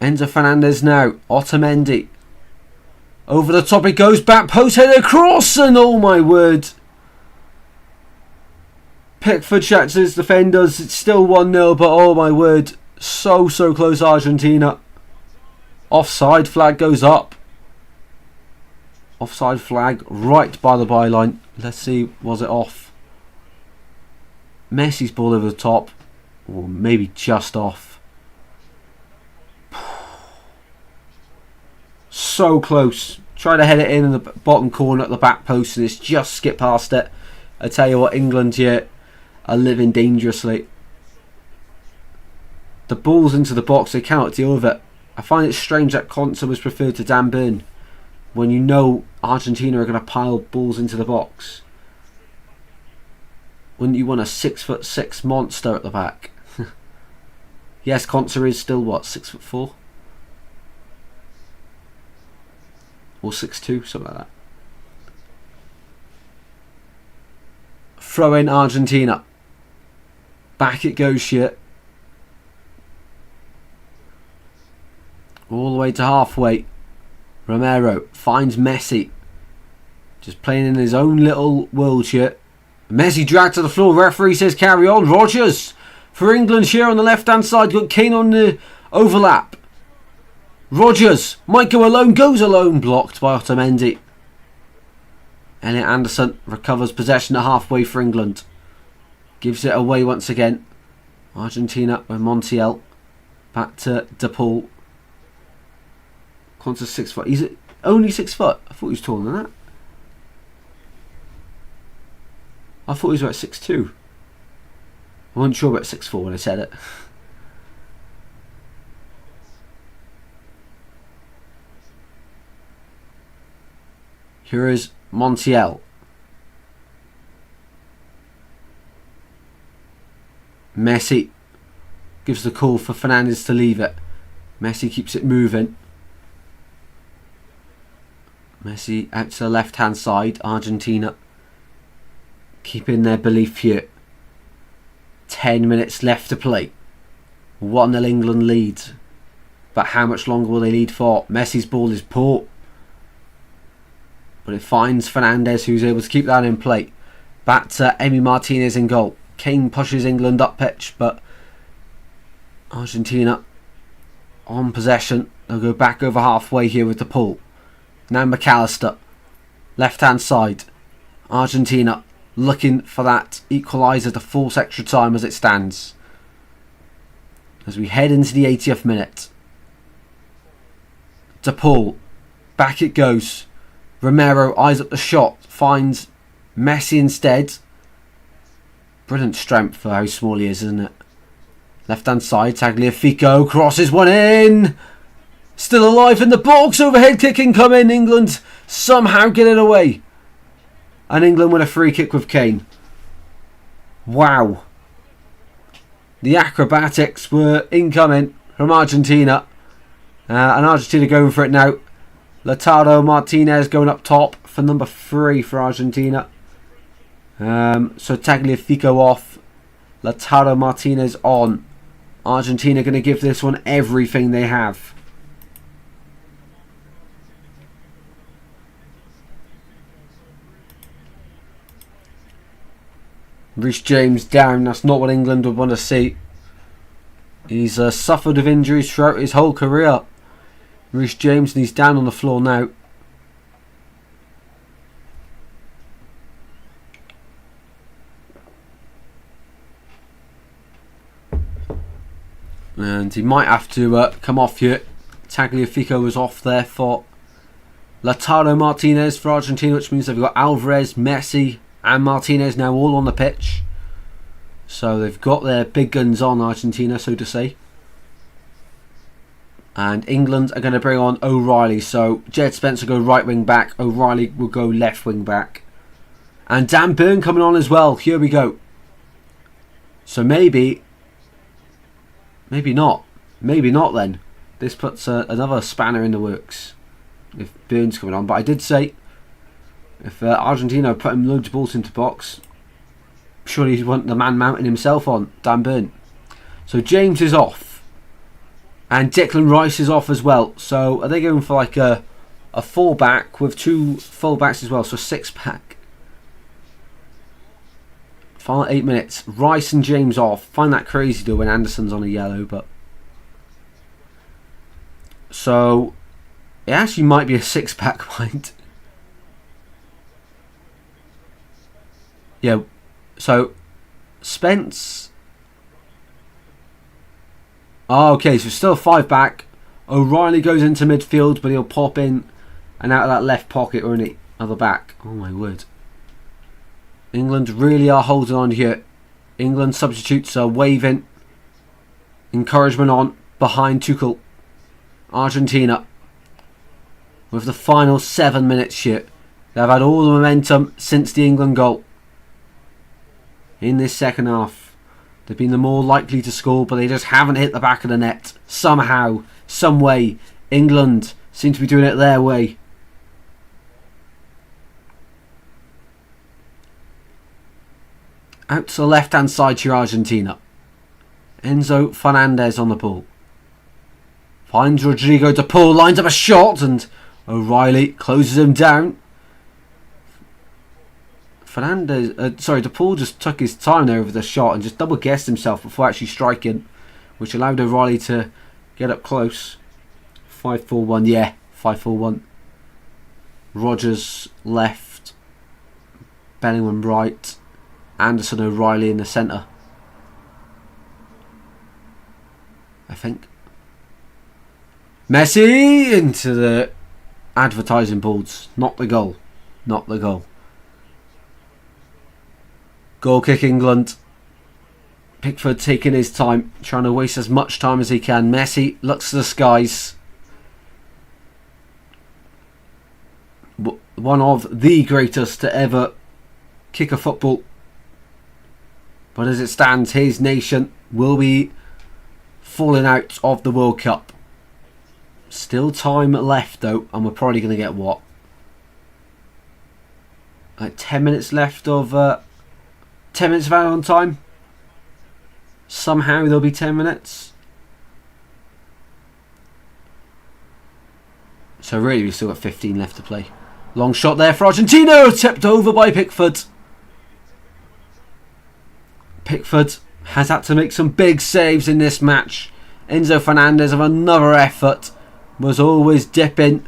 Enzo Fernandez now. Otamendi. Over the top it goes. Back post header across. And oh my word. Pickford chats his defenders. It's still 1-0. But oh my word. So close, Argentina. Offside flag goes up. Offside flag right by the byline. Let's see, was it off? Messi's ball over the top. Or maybe just off. So close. Try to head it in the bottom corner at the back post and it's just skipped past it. I tell you what, England here are living dangerously. The ball's into the box, they cannot deal with it. I find it strange that Conte was preferred to Dan Burn when you know Argentina are going to pile balls into the box. Wouldn't you want a 6'6" monster at the back? Yes, Conte is still what, 6'4"? Or 6'2", something like that. Throw in Argentina. Back it goes here. All the way to halfway. Romero finds Messi. Just playing in his own little world here. Messi dragged to the floor. Referee says carry on. Rodgers for England here on the left hand side. Got Kane on the overlap. Rodgers might go alone. Goes alone. Blocked by Otamendi. Elliot Anderson recovers possession at halfway for England. Gives it away once again. Argentina with Montiel. Back to De Paul. Conte's 6 foot. He's only 6 foot. I thought he was taller than that. I thought he was about 6'2". I wasn't sure about 6'4" when I said it. Here is Montiel. Messi gives the call for Fernandez to leave it. Messi keeps it moving. Messi out to the left hand side. Argentina keeping their belief here. 10 minutes left to play. 1-0 England leads. But how much longer will they lead for? Messi's ball is poor. But it finds Fernandez, who's able to keep that in play. Back to Emi Martinez in goal. Kane pushes England up pitch, but Argentina on possession. They'll go back over halfway here with the pull. Now McAllister. Left hand side. Argentina looking for that equaliser to force extra time as it stands. as we head into the 80th minute. De Paul, back it goes. Romero eyes up the shot, finds Messi instead. Brilliant strength for how small he is, isn't it? Left hand side, Tagliafico crosses one in. Still alive in the box, overhead kicking coming. England somehow get it away. And England win a free kick with Kane. Wow. The acrobatics were incoming from Argentina. And Argentina going for it now. Lautaro Martinez going up top for number 3 for Argentina. So Tagliafico off. Lautaro Martinez on. Argentina going to give this one everything they have. Reece James down. That's not what England would want to see. He's suffered with injuries throughout his whole career. Reece James, and he's down on the floor now. And he might have to come off here. Tagliafico was off there for Lautaro Martinez for Argentina, which means they've got Alvarez, Messi and Martinez now all on the pitch. So they've got their big guns on, Argentina, so to say. And England are going to bring on O'Reilly. So Jed Spencer go right wing back. O'Reilly will go left wing back. And Dan Burn coming on as well. Here we go. So maybe not. Maybe not then. This puts another spanner in the works if Burn's coming on. But I did say if Argentina put him loads of balls into box, surely he'd want the man mounting himself on, Dan Burn. So James is off. And Declan Rice is off as well. So are they going for like a full-back with 2 full-backs as well? So 6-pack. Final 8 minutes. Rice and James off. Find that crazy though when Anderson's on a yellow. But so it actually might be a 6-pack point. Yeah. So Spence. Oh, okay, so still 5-back. O'Reilly goes into midfield, but he'll pop in and out of that left pocket or any other back. Oh my word. England really are holding on here. England substitutes are waving. Encouragement on behind Tuchel. Argentina with the final 7 minutes here. They've had all the momentum since the England goal. In this second half. They've been the more likely to score, but they just haven't hit the back of the net. Somehow, some way, England seem to be doing it their way. Out to the left-hand side here, Argentina. Enzo Fernandez on the ball. Finds Rodrigo de Paul, lines up a shot, and O'Reilly closes him down. De Paul just took his time there over the shot and just double guessed himself before actually striking, which allowed O'Reilly to get up close. 5-4-1, yeah, 5-4-1. Rogers left, Bellingham right, Anderson, O'Reilly in the centre. I think. Messi into the advertising boards. Not the goal. Not the goal. Goal kick England. Pickford taking his time, trying to waste as much time as he can. Messi looks to the skies. One of the greatest to ever kick a football. But as it stands, his nation will be falling out of the World Cup. Still time left though, and we're probably going to get what? Like 10 minutes left of... 10 minutes of add-on time. Somehow there'll be 10 minutes. So really we've still got 15 left to play. Long shot there for Argentina. Tipped over by Pickford. Pickford has had to make some big saves in this match. Enzo Fernandez of another effort. Was always dipping.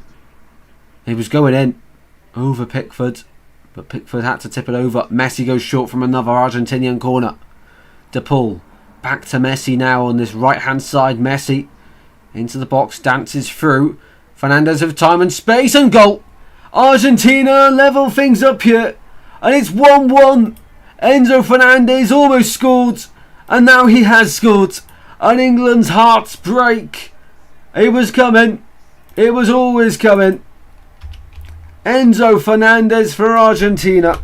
He was going in. Over Pickford. But Pickford had to tip it over. Messi goes short from another Argentinian corner. De Paul back to Messi now on this right-hand side. Messi into the box, dances through. Fernandez with time and space and goal. Argentina level things up here. And it's 1-1. Enzo Fernandez almost scored. And now he has scored. And England's hearts break. It was coming. It was always coming. Enzo Fernandez for Argentina.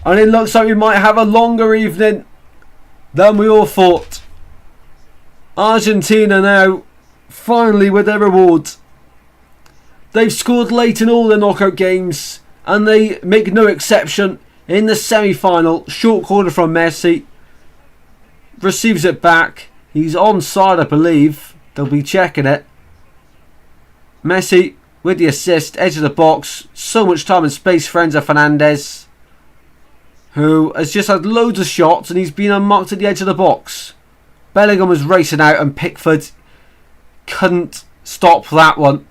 And it looks like we might have a longer evening than we all thought. Argentina now finally with their rewards. They've scored late in all their knockout games, and they make no exception in the semi-final. Short corner from Messi. Receives it back. He's onside, I believe. They'll be checking it. Messi with the assist, edge of the box. So much time and space for Enzo Fernandez, who has just had loads of shots and he's been unmarked at the edge of the box. Bellingham was racing out and Pickford couldn't stop that one.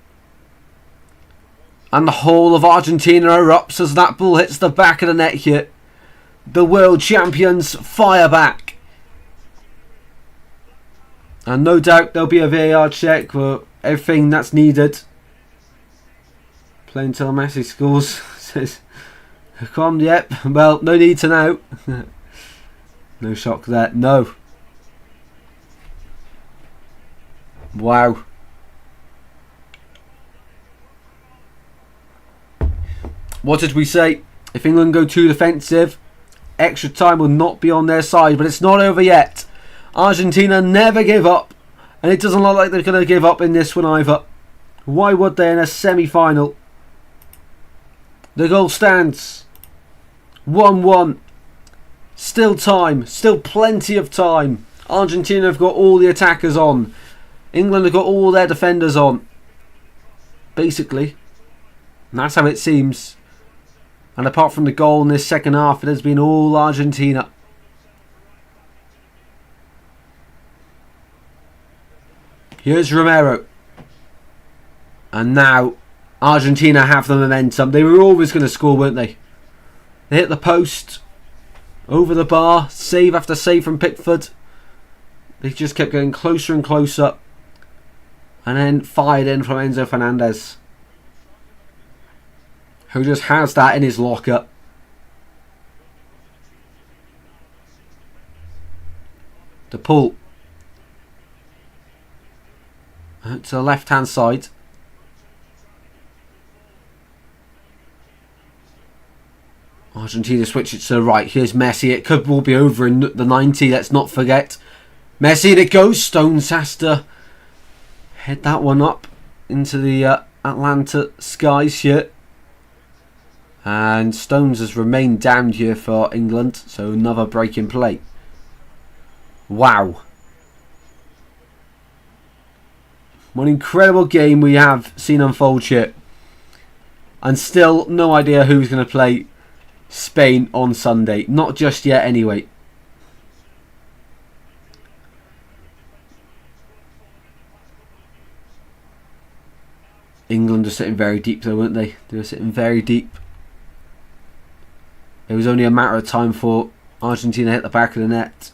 And the whole of Argentina erupts as that ball hits the back of the net here. The world champions fire back. And no doubt there'll be a VAR check for everything that's needed. Play until Messi scores. Says, come on, yep. Well, no need to know. No shock there. No. Wow. What did we say? If England go too defensive, extra time will not be on their side. But it's not over yet. Argentina never give up. And it doesn't look like they're going to give up in this one either. Why would they in a semi-final? The goal stands. 1-1. Still time. Still plenty of time. Argentina have got all the attackers on. England have got all their defenders on. Basically. And that's how it seems. And apart from the goal in this second half, it has been all Argentina. Here's Romero. And now Argentina have the momentum. They were always going to score, weren't they? They hit the post. Over the bar. Save after save from Pickford. They just kept getting closer and closer. And then fired in from Enzo Fernandez, who just has that in his locker. The pull. To the left hand side. Argentina switch it to the right. Here's Messi. It could all be over in the 90. Let's not forget. Messi, it goes. Stones has to head that one up into the Atlanta skies here. And Stones has remained down here for England. So another break in play. Wow. What an incredible game we have seen unfold here. And still no idea who's going to play Spain on Sunday. Not just yet anyway. England are sitting very deep though, weren't they? They were sitting very deep. It was only a matter of time for Argentina to hit the back of the net.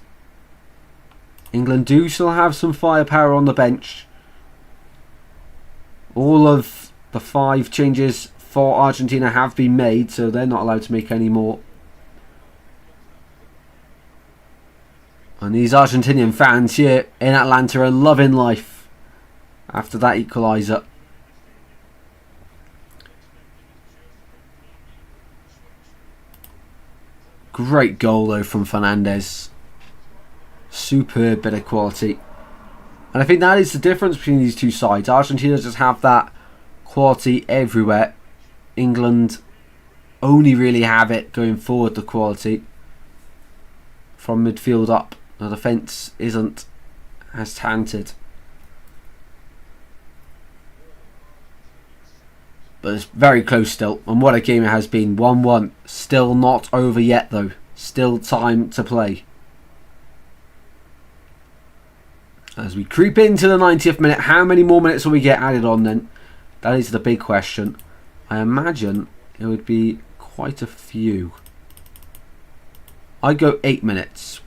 England do still have some firepower on the bench. All of the 5 changes for Argentina have been made, so they're not allowed to make any more. And these Argentinian fans here in Atlanta are loving life after that equaliser. Great goal though from Fernandez. Superb bit of quality. And I think that is the difference between these two sides. Argentina just have that quality everywhere. England only really have it going forward, the quality. From midfield up. The defence isn't as talented. But it's very close still. And what a game it has been. 1-1. Still not over yet though. Still time to play. As we creep into the 90th minute, how many more minutes will we get added on then? That is the big question. I imagine it would be quite a few. I'd go 8 minutes.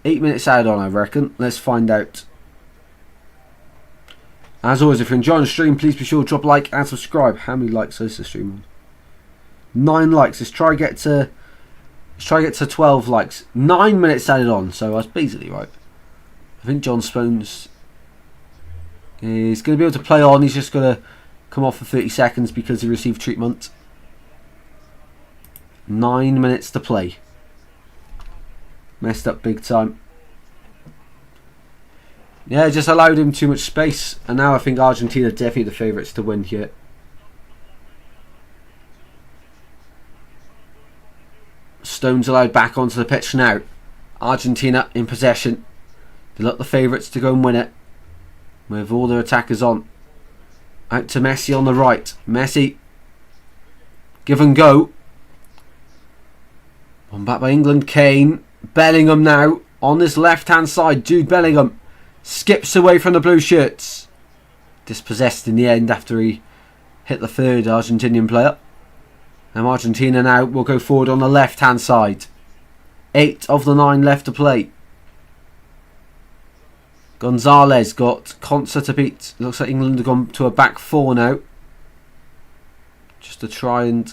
8 minutes added on, I reckon. Let's find out. As always, if you're enjoying the stream, please be sure to drop a like and subscribe. How many likes is the stream on? 9 likes. Let's try to get to 12 likes. 9 minutes added on, so that's basically right. I think John Spoons is going to be able to play on. He's just going to come off for 30 seconds because he received treatment. 9 minutes to play. Messed up big time. Yeah, just allowed him too much space. And now I think Argentina are definitely the favourites to win here. Stones allowed back onto the pitch now. Argentina in possession. They look the favourites to go and win it. With all their attackers on. Out to Messi on the right. Messi. Give and go. One back by England. Kane. Bellingham now. On this left hand side. Jude Bellingham. Skips away from the blue shirts. Dispossessed in the end after he hit the third Argentinian player. And Argentina now will go forward on the left hand side. 8 of the 9 left to play. Gonzalez got Concert to beat. Looks like England have gone to a back 4 now. Just to try and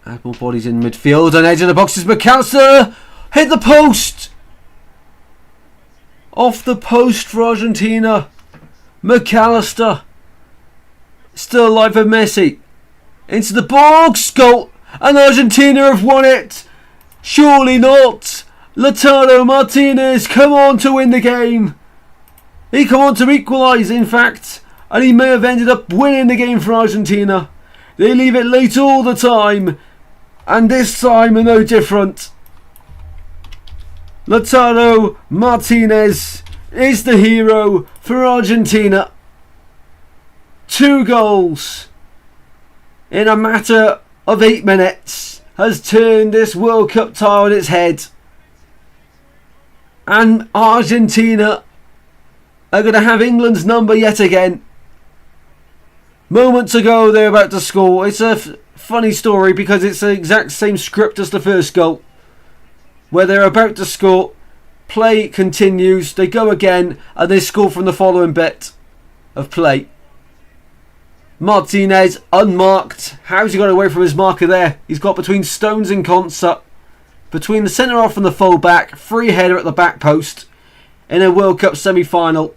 add more bodies in midfield. And edge of the box is McAllister. Hit the post. Off the post for Argentina. McAllister. Still alive for Messi. Into the box. Goal. And Argentina have won it. Surely not. Lautaro Martinez come on to win the game. He come on to equalise, in fact. And he may have ended up winning the game for Argentina. They leave it late all the time. And this time are no different. Lautaro Martinez is the hero for Argentina. 2 goals in a matter of 8 minutes has turned this World Cup tie on its head. And Argentina are going to have England's number yet again. Moments ago they were about to score. It's a funny story because it's the exact same script as the first goal. Where they're about to score, play continues, they go again, and they score from the following bit of play. Martinez, unmarked. How's he got away from his marker there? He's got between Stones and Concert, between the centre-half and the full-back, free header at the back post, in a World Cup semi-final.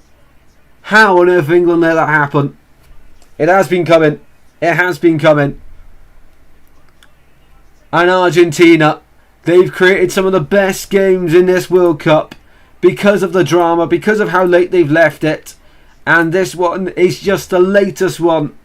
How on earth England let that happen? It has been coming. It has been coming. And Argentina, they've created some of the best games in this World Cup because of the drama, because of how late they've left it. And this one is just the latest one.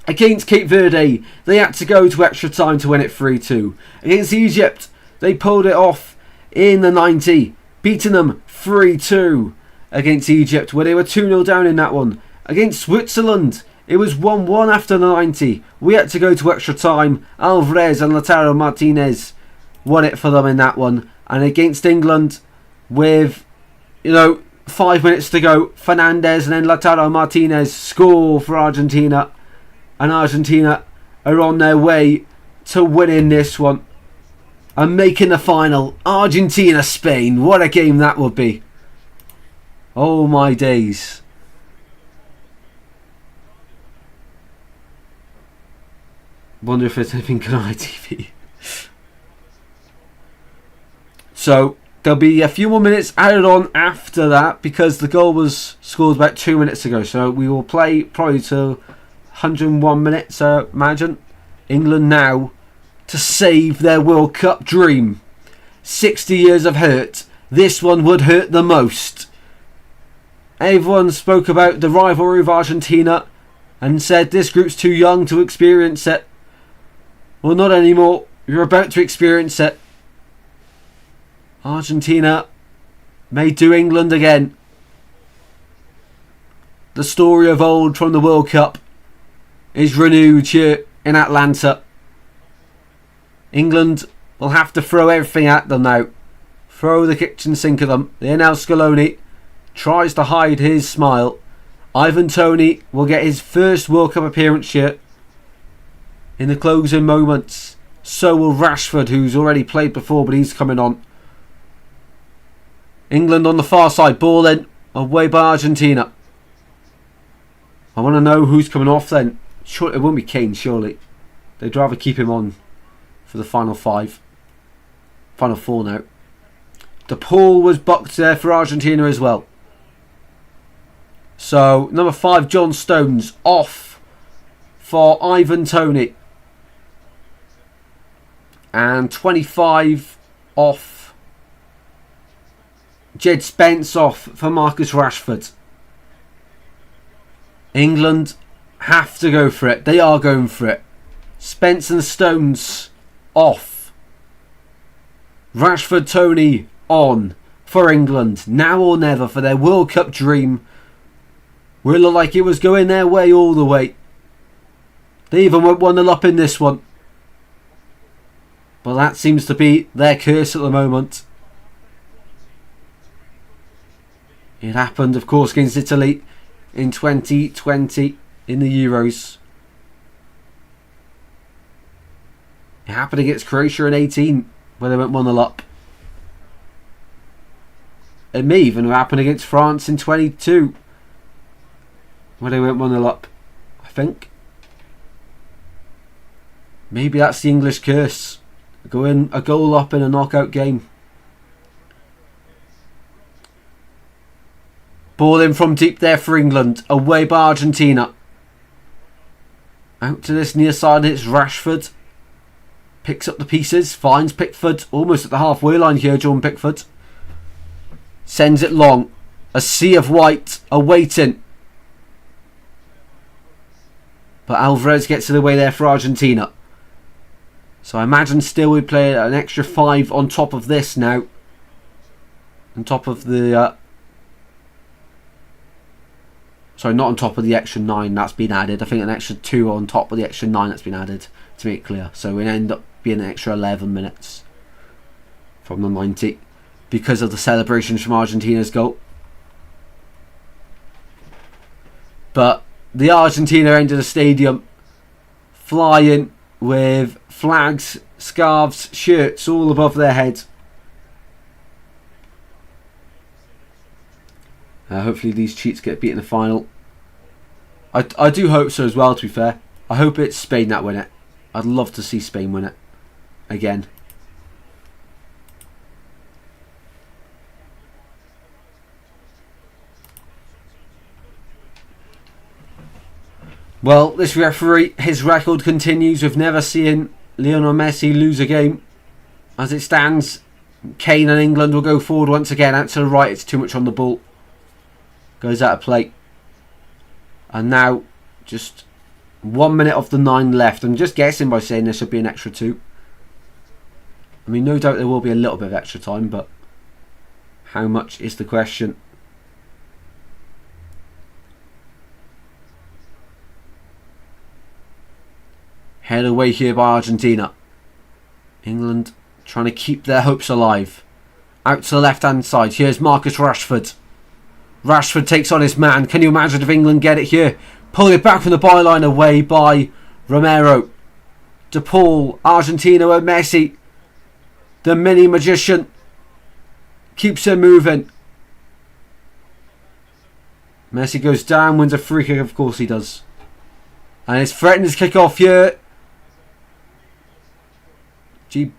Against Cape Verde, they had to go to extra time to win it 3-2. Against Egypt, they pulled it off in the 90, beating them 3-2 against Egypt, where they were 2-0 down in that one. Against Switzerland, it was 1-1 after the 90. We had to go to extra time. Alvarez and Lautaro Martinez won it for them in that one. And against England, with 5 minutes to go, Fernandez and then Lautaro Martinez score for Argentina. And Argentina are on their way to winning this one and making the final. Argentina-Spain, what a game that would be. Oh my days. Wonder if there's anything good on ITV. So there'll be a few more minutes added on after that because the goal was scored about 2 minutes ago. So we will play probably till 101 minutes, imagine. England now to save their World Cup dream. 60 years of hurt. This one would hurt the most. Everyone spoke about the rivalry of Argentina and said this group's too young to experience it. Well, not anymore. You're about to experience it. Argentina may do England again. The story of old from the World Cup is renewed here in Atlanta. England will have to throw everything at them now. Throw the kitchen sink at them. Lionel Scaloni tries to hide his smile. Ivan Toney will get his first World Cup appearance here. In the closing moments, So will Rashford, who's already played before, but he's coming on. England on the far side. Ball in. Away by Argentina. I want to know who's coming off then. Sure, it won't be Kane, surely. They'd rather keep him on for the final five. Final four now. De Paul was bucked there for Argentina as well. So, number 5, John Stones, off for Ivan Toney. And 25 off. Jed Spence off for Marcus Rashford. England have to go for it. They are going for it. Spence and Stones off. Rashford, Toney on for England. Now or never for their World Cup dream. Will look like it was going their way all the way. They even went 1-0 up in this one. But that seems to be their curse at the moment. It happened, of course, against Italy in 2020 in the Euros. It happened against Croatia in 18 where they went 1-0 up. It may even happen against France in 22 where they went 1-0 up, I think. Maybe that's the English curse. Going a goal up in a knockout game. Ball in from deep there for England. Away by Argentina. Out to this near side, it's Rashford. Picks up the pieces. Finds Pickford. Almost at the halfway line here, John Pickford. Sends it long. A sea of white awaiting. But Alvarez gets it away there for Argentina. So I imagine still we play an extra 5 on top of this now. On top of the... Sorry, not on top of the extra 9 that's been added. I think an extra 2 on top of the extra 9 that's been added, to make it clear. So we end up being an extra 11 minutes from the 90 because of the celebrations from Argentina's goal. But the Argentina end of the stadium flying with flags, scarves, shirts all above their head. Hopefully these cheats get beat in the final. I do hope so as well, to be fair. I hope it's Spain that win it. I'd love to see Spain win it again. Well, this referee, his record continues with never seeing Lionel Messi lose a game. As it stands, Kane and England will go forward once again. Out to the right, it's too much on the ball. Goes out of play. And now, just 1 minute of the 9 left. I'm just guessing by saying there should be an extra 2. I mean, no doubt there will be a little bit of extra time, but how much is the question? Head away here by Argentina. England trying to keep their hopes alive. Out to the left-hand side. Here's Marcus Rashford. Rashford takes on his man. Can you imagine if England get it here? Pull it back from the byline, away by Romero. De Paul. Argentina and Messi. The mini magician. Keeps it moving. Messi goes down, wins a free kick. Of course he does. And it's threatening his kick off here.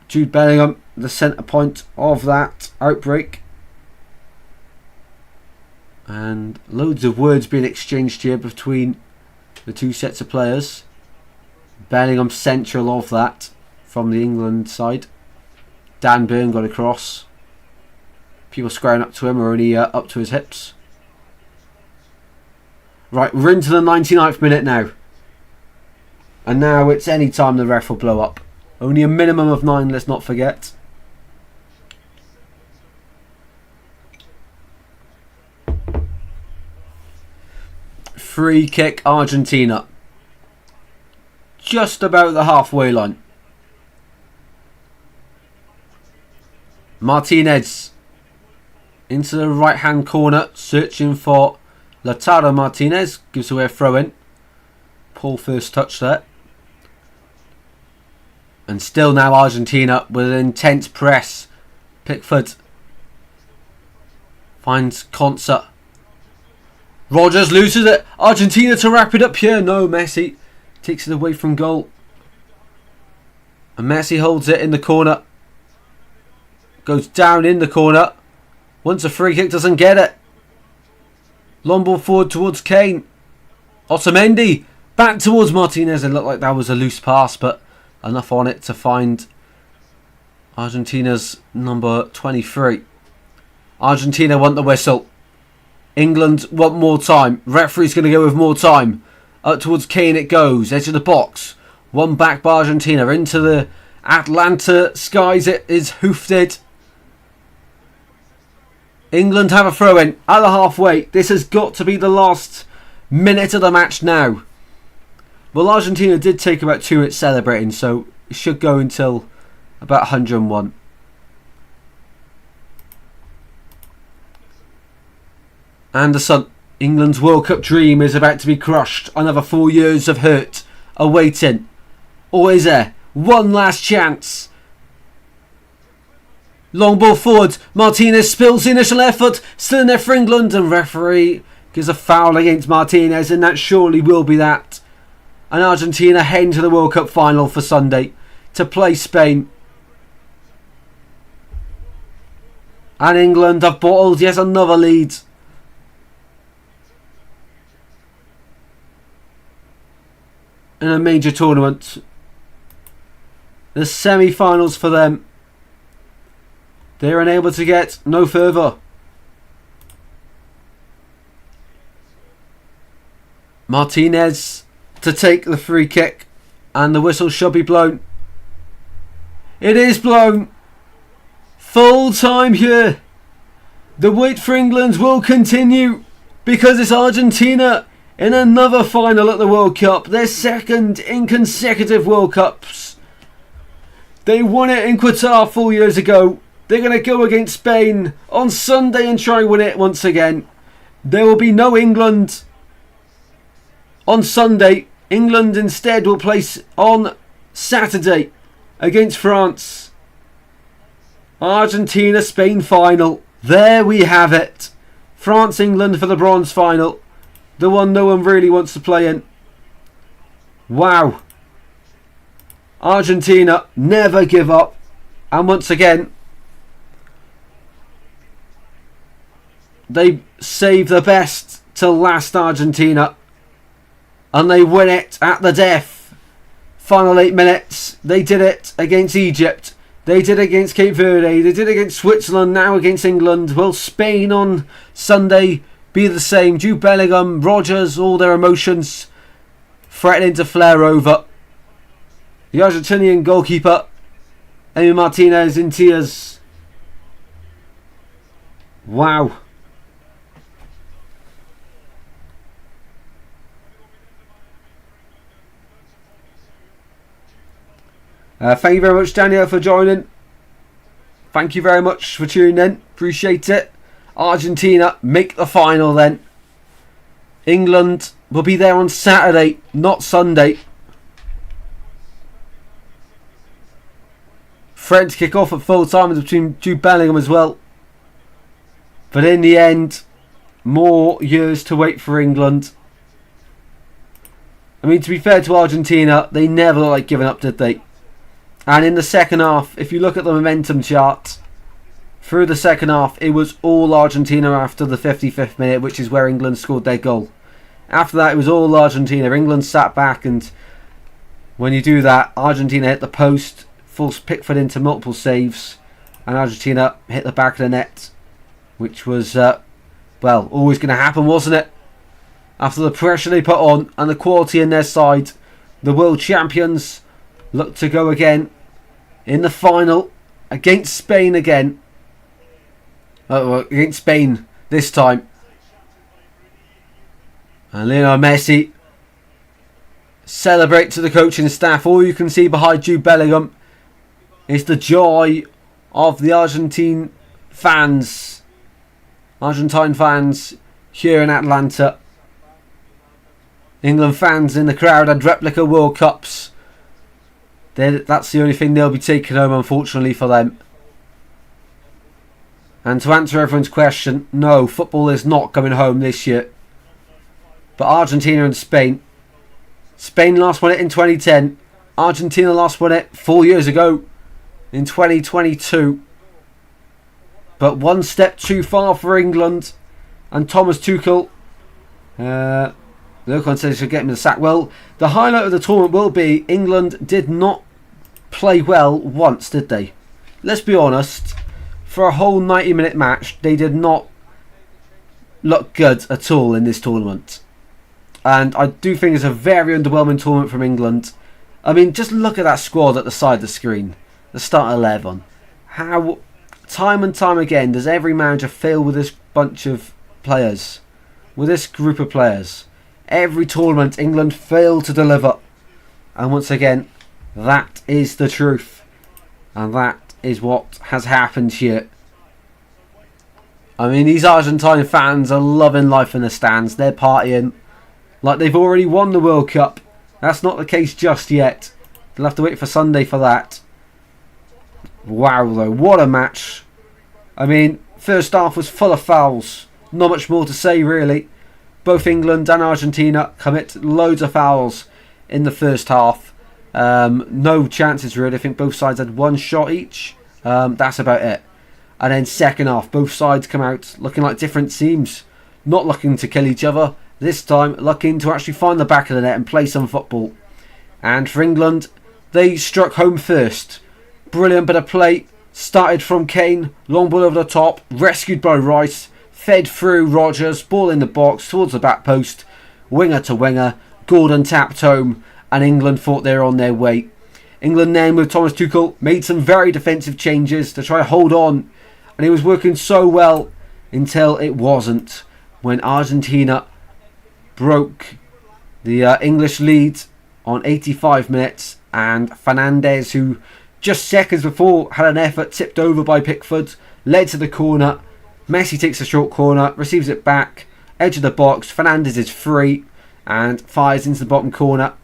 Jude Bellingham, the centre point of that outbreak. And loads of words being exchanged here between the two sets of players. Bellingham central of that from the England side. Dan Burn got across. People squaring up to him are only up to his hips. Right, we're into the 99th minute now. And now it's any time the ref will blow up. Only a minimum of 9, let's not forget. Free kick, Argentina. Just about the halfway line. Martinez. Into the right hand corner. Searching for Lautaro Martinez. Gives away a throw in. Paul first touch there. And And still now Argentina with an intense press. Pickford finds Concert. Rogers loses it. Argentina to wrap it up here. No, Messi takes it away from goal. And Messi holds it in the corner. Goes down in the corner. Once a free kick, doesn't get it. Long ball forward towards Kane. Otamendi back towards Martinez. It looked like that was a loose pass, but enough on it to find Argentina's number 23. Argentina want the whistle. England want more time. Referee's going to go with more time. Up towards Kane it goes. Edge of the box. One back by Argentina. Into the Atlanta skies. It is hoofed. England have a throw-in at the halfway. This has got to be the last minute of the match now. Well, Argentina did take about 2 minutes celebrating, so it should go until about 101. Anderson, England's World Cup dream is about to be crushed. Another 4 years of hurt awaiting. Or is there one last chance? Long ball forward. Martinez spills the initial effort. Still in there for England. And referee gives a foul against Martinez. And that surely will be that. And Argentina heading to the World Cup final for Sunday to play Spain. And England have bottled yet another lead. In a major tournament. The semi-finals for them. They are unable to get no further. Martinez to take the free kick. And the whistle should be blown. It is blown. Full time here. The wait for England will continue. Because it's Argentina in another final at the World Cup. Their second in consecutive World Cups. They won it in Qatar 4 years ago. They're going to go against Spain on Sunday and try and win it once again. There will be no England on Sunday. England instead will play on Saturday against France. Argentina-Spain final. There we have it. France-England for the bronze final. The one no one really wants to play in. Wow. Argentina never give up. And once again, they save the best till last, Argentina. And they win it at the death. Final 8 minutes. They did it against Egypt. They did it against Cape Verde. They did it against Switzerland. Now against England. Will Spain on Sunday be the same? Jude Bellingham, Rogers, all their emotions threatening to flare over. The Argentinian goalkeeper, Emi Martinez, in tears. Wow. Thank you very much, Daniel, for joining. Thank you very much for tuning in. Appreciate it. Argentina make the final then. England will be there on Saturday, not Sunday. Fred to kick off at full time between Jude Bellingham as well. But in the end, more years to wait for England. I mean, to be fair to Argentina, they never like giving up, did they? And in the second half, if you look at the momentum chart, through the second half, it was all Argentina after the 55th minute, which is where England scored their goal. After that, it was all Argentina. England sat back, and when you do that, Argentina hit the post, forced Pickford into multiple saves, and Argentina hit the back of the net, which was, well, always going to happen, wasn't it? After the pressure they put on and the quality in their side, the world champions look to go again in the final against Spain again. Against Spain this time. And Lionel Messi celebrate to the coaching staff. All you can see behind Jude Bellingham is the joy of the Argentine fans here in Atlanta. England fans in the crowd had replica World Cups. That's the only thing they'll be taking home, unfortunately for them. And to answer everyone's question, no, football is not coming home this year. But Argentina and Spain. Spain last won it in 2010. Argentina last won it 4 years ago in 2022. But one step too far for England. And Thomas Tuchel. Look on says he'll get him the sack. Well, the highlight of the tournament will be England did not play well once, did they? Let's be honest. For a whole 90-minute match, they did not look good at all in this tournament. And I do think it's a very underwhelming tournament from England. I mean, just look at that squad at the side of the screen. The start 11. How, time and time again, does every manager fail with this bunch of players? With this group of players? Every tournament, England failed to deliver. And once again, that is the truth. And that is what has happened here. I mean, these Argentine fans are loving life in the stands. They're partying like they've already won the World Cup. That's not the case just yet. They'll have to wait for Sunday for that. Wow, though. What a match. I mean, first half was full of fouls. Not much more to say, really. Both England and Argentina commit loads of fouls in the first half. No chances, really. I think both sides had one shot each. That's about it. And then second half, both sides come out looking like different teams. Not looking to kill each other. This time, looking to actually find the back of the net and play some football. And for England, they struck home first. Brilliant bit of play. Started from Kane. Long ball over the top. Rescued by Rice. Fed through Rodgers. Ball in the box towards the back post. Winger to winger. Gordon tapped home. And England thought they were on their way. England then, with Thomas Tuchel, made some very defensive changes to try to hold on. And it was working so well until it wasn't. When Argentina broke the English lead on 85 minutes. And Fernandes, who just seconds before had an effort tipped over by Pickford, led to the corner. Messi takes a short corner, receives it back. Edge of the box. Fernandes is free and fires into the bottom corner.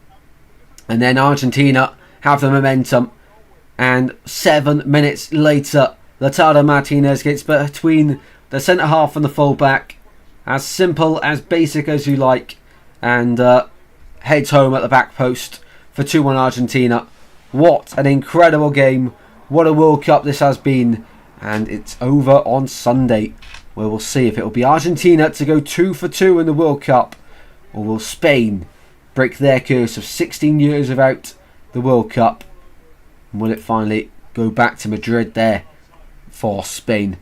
And then Argentina have the momentum. And 7 minutes later, Lautaro Martinez gets between the centre-half and the full-back. As simple, as basic as you like. And heads home at the back post for 2-1 Argentina. What an incredible game. What a World Cup this has been. And it's over on Sunday, where we'll see if it will be Argentina to go 2 for 2 in the World Cup. Or will Spain break their curse of 16 years without the World Cup? And will it finally go back to Madrid there for Spain?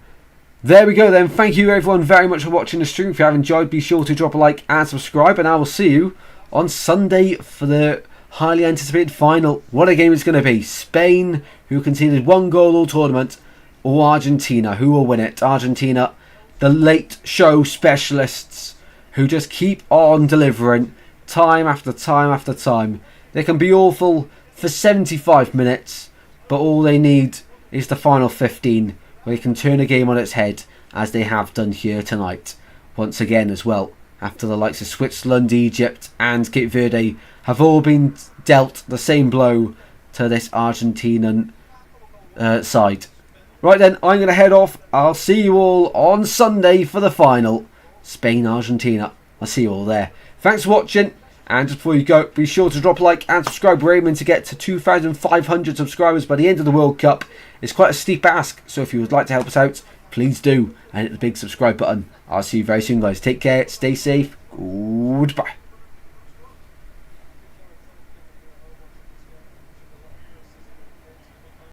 There we go then. Thank you everyone very much for watching the stream. If you have enjoyed, be sure to drop a like and subscribe. And I will see you on Sunday for the highly anticipated final. What a game it's going to be. Spain, who conceded 1 goal all tournament, or Argentina, who will win it? Argentina, the late show specialists, who just keep on delivering time after time after time. They can be awful for 75 minutes, but all they need is the final 15, where they can turn a game on its head, as they have done here tonight. Once again as well, after the likes of Switzerland, Egypt and Cape Verde have all been dealt the same blow to this Argentinian side. Right then, I'm going to head off. I'll see you all on Sunday for the final. Spain-Argentina. I'll see you all there. Thanks for watching. And just before you go, be sure to drop a like and subscribe. We're aiming to get to 2,500 subscribers by the end of the World Cup. It's quite a steep ask, so if you would like to help us out, please do. And hit the big subscribe button. I'll see you very soon, guys. Take care. Stay safe. Goodbye.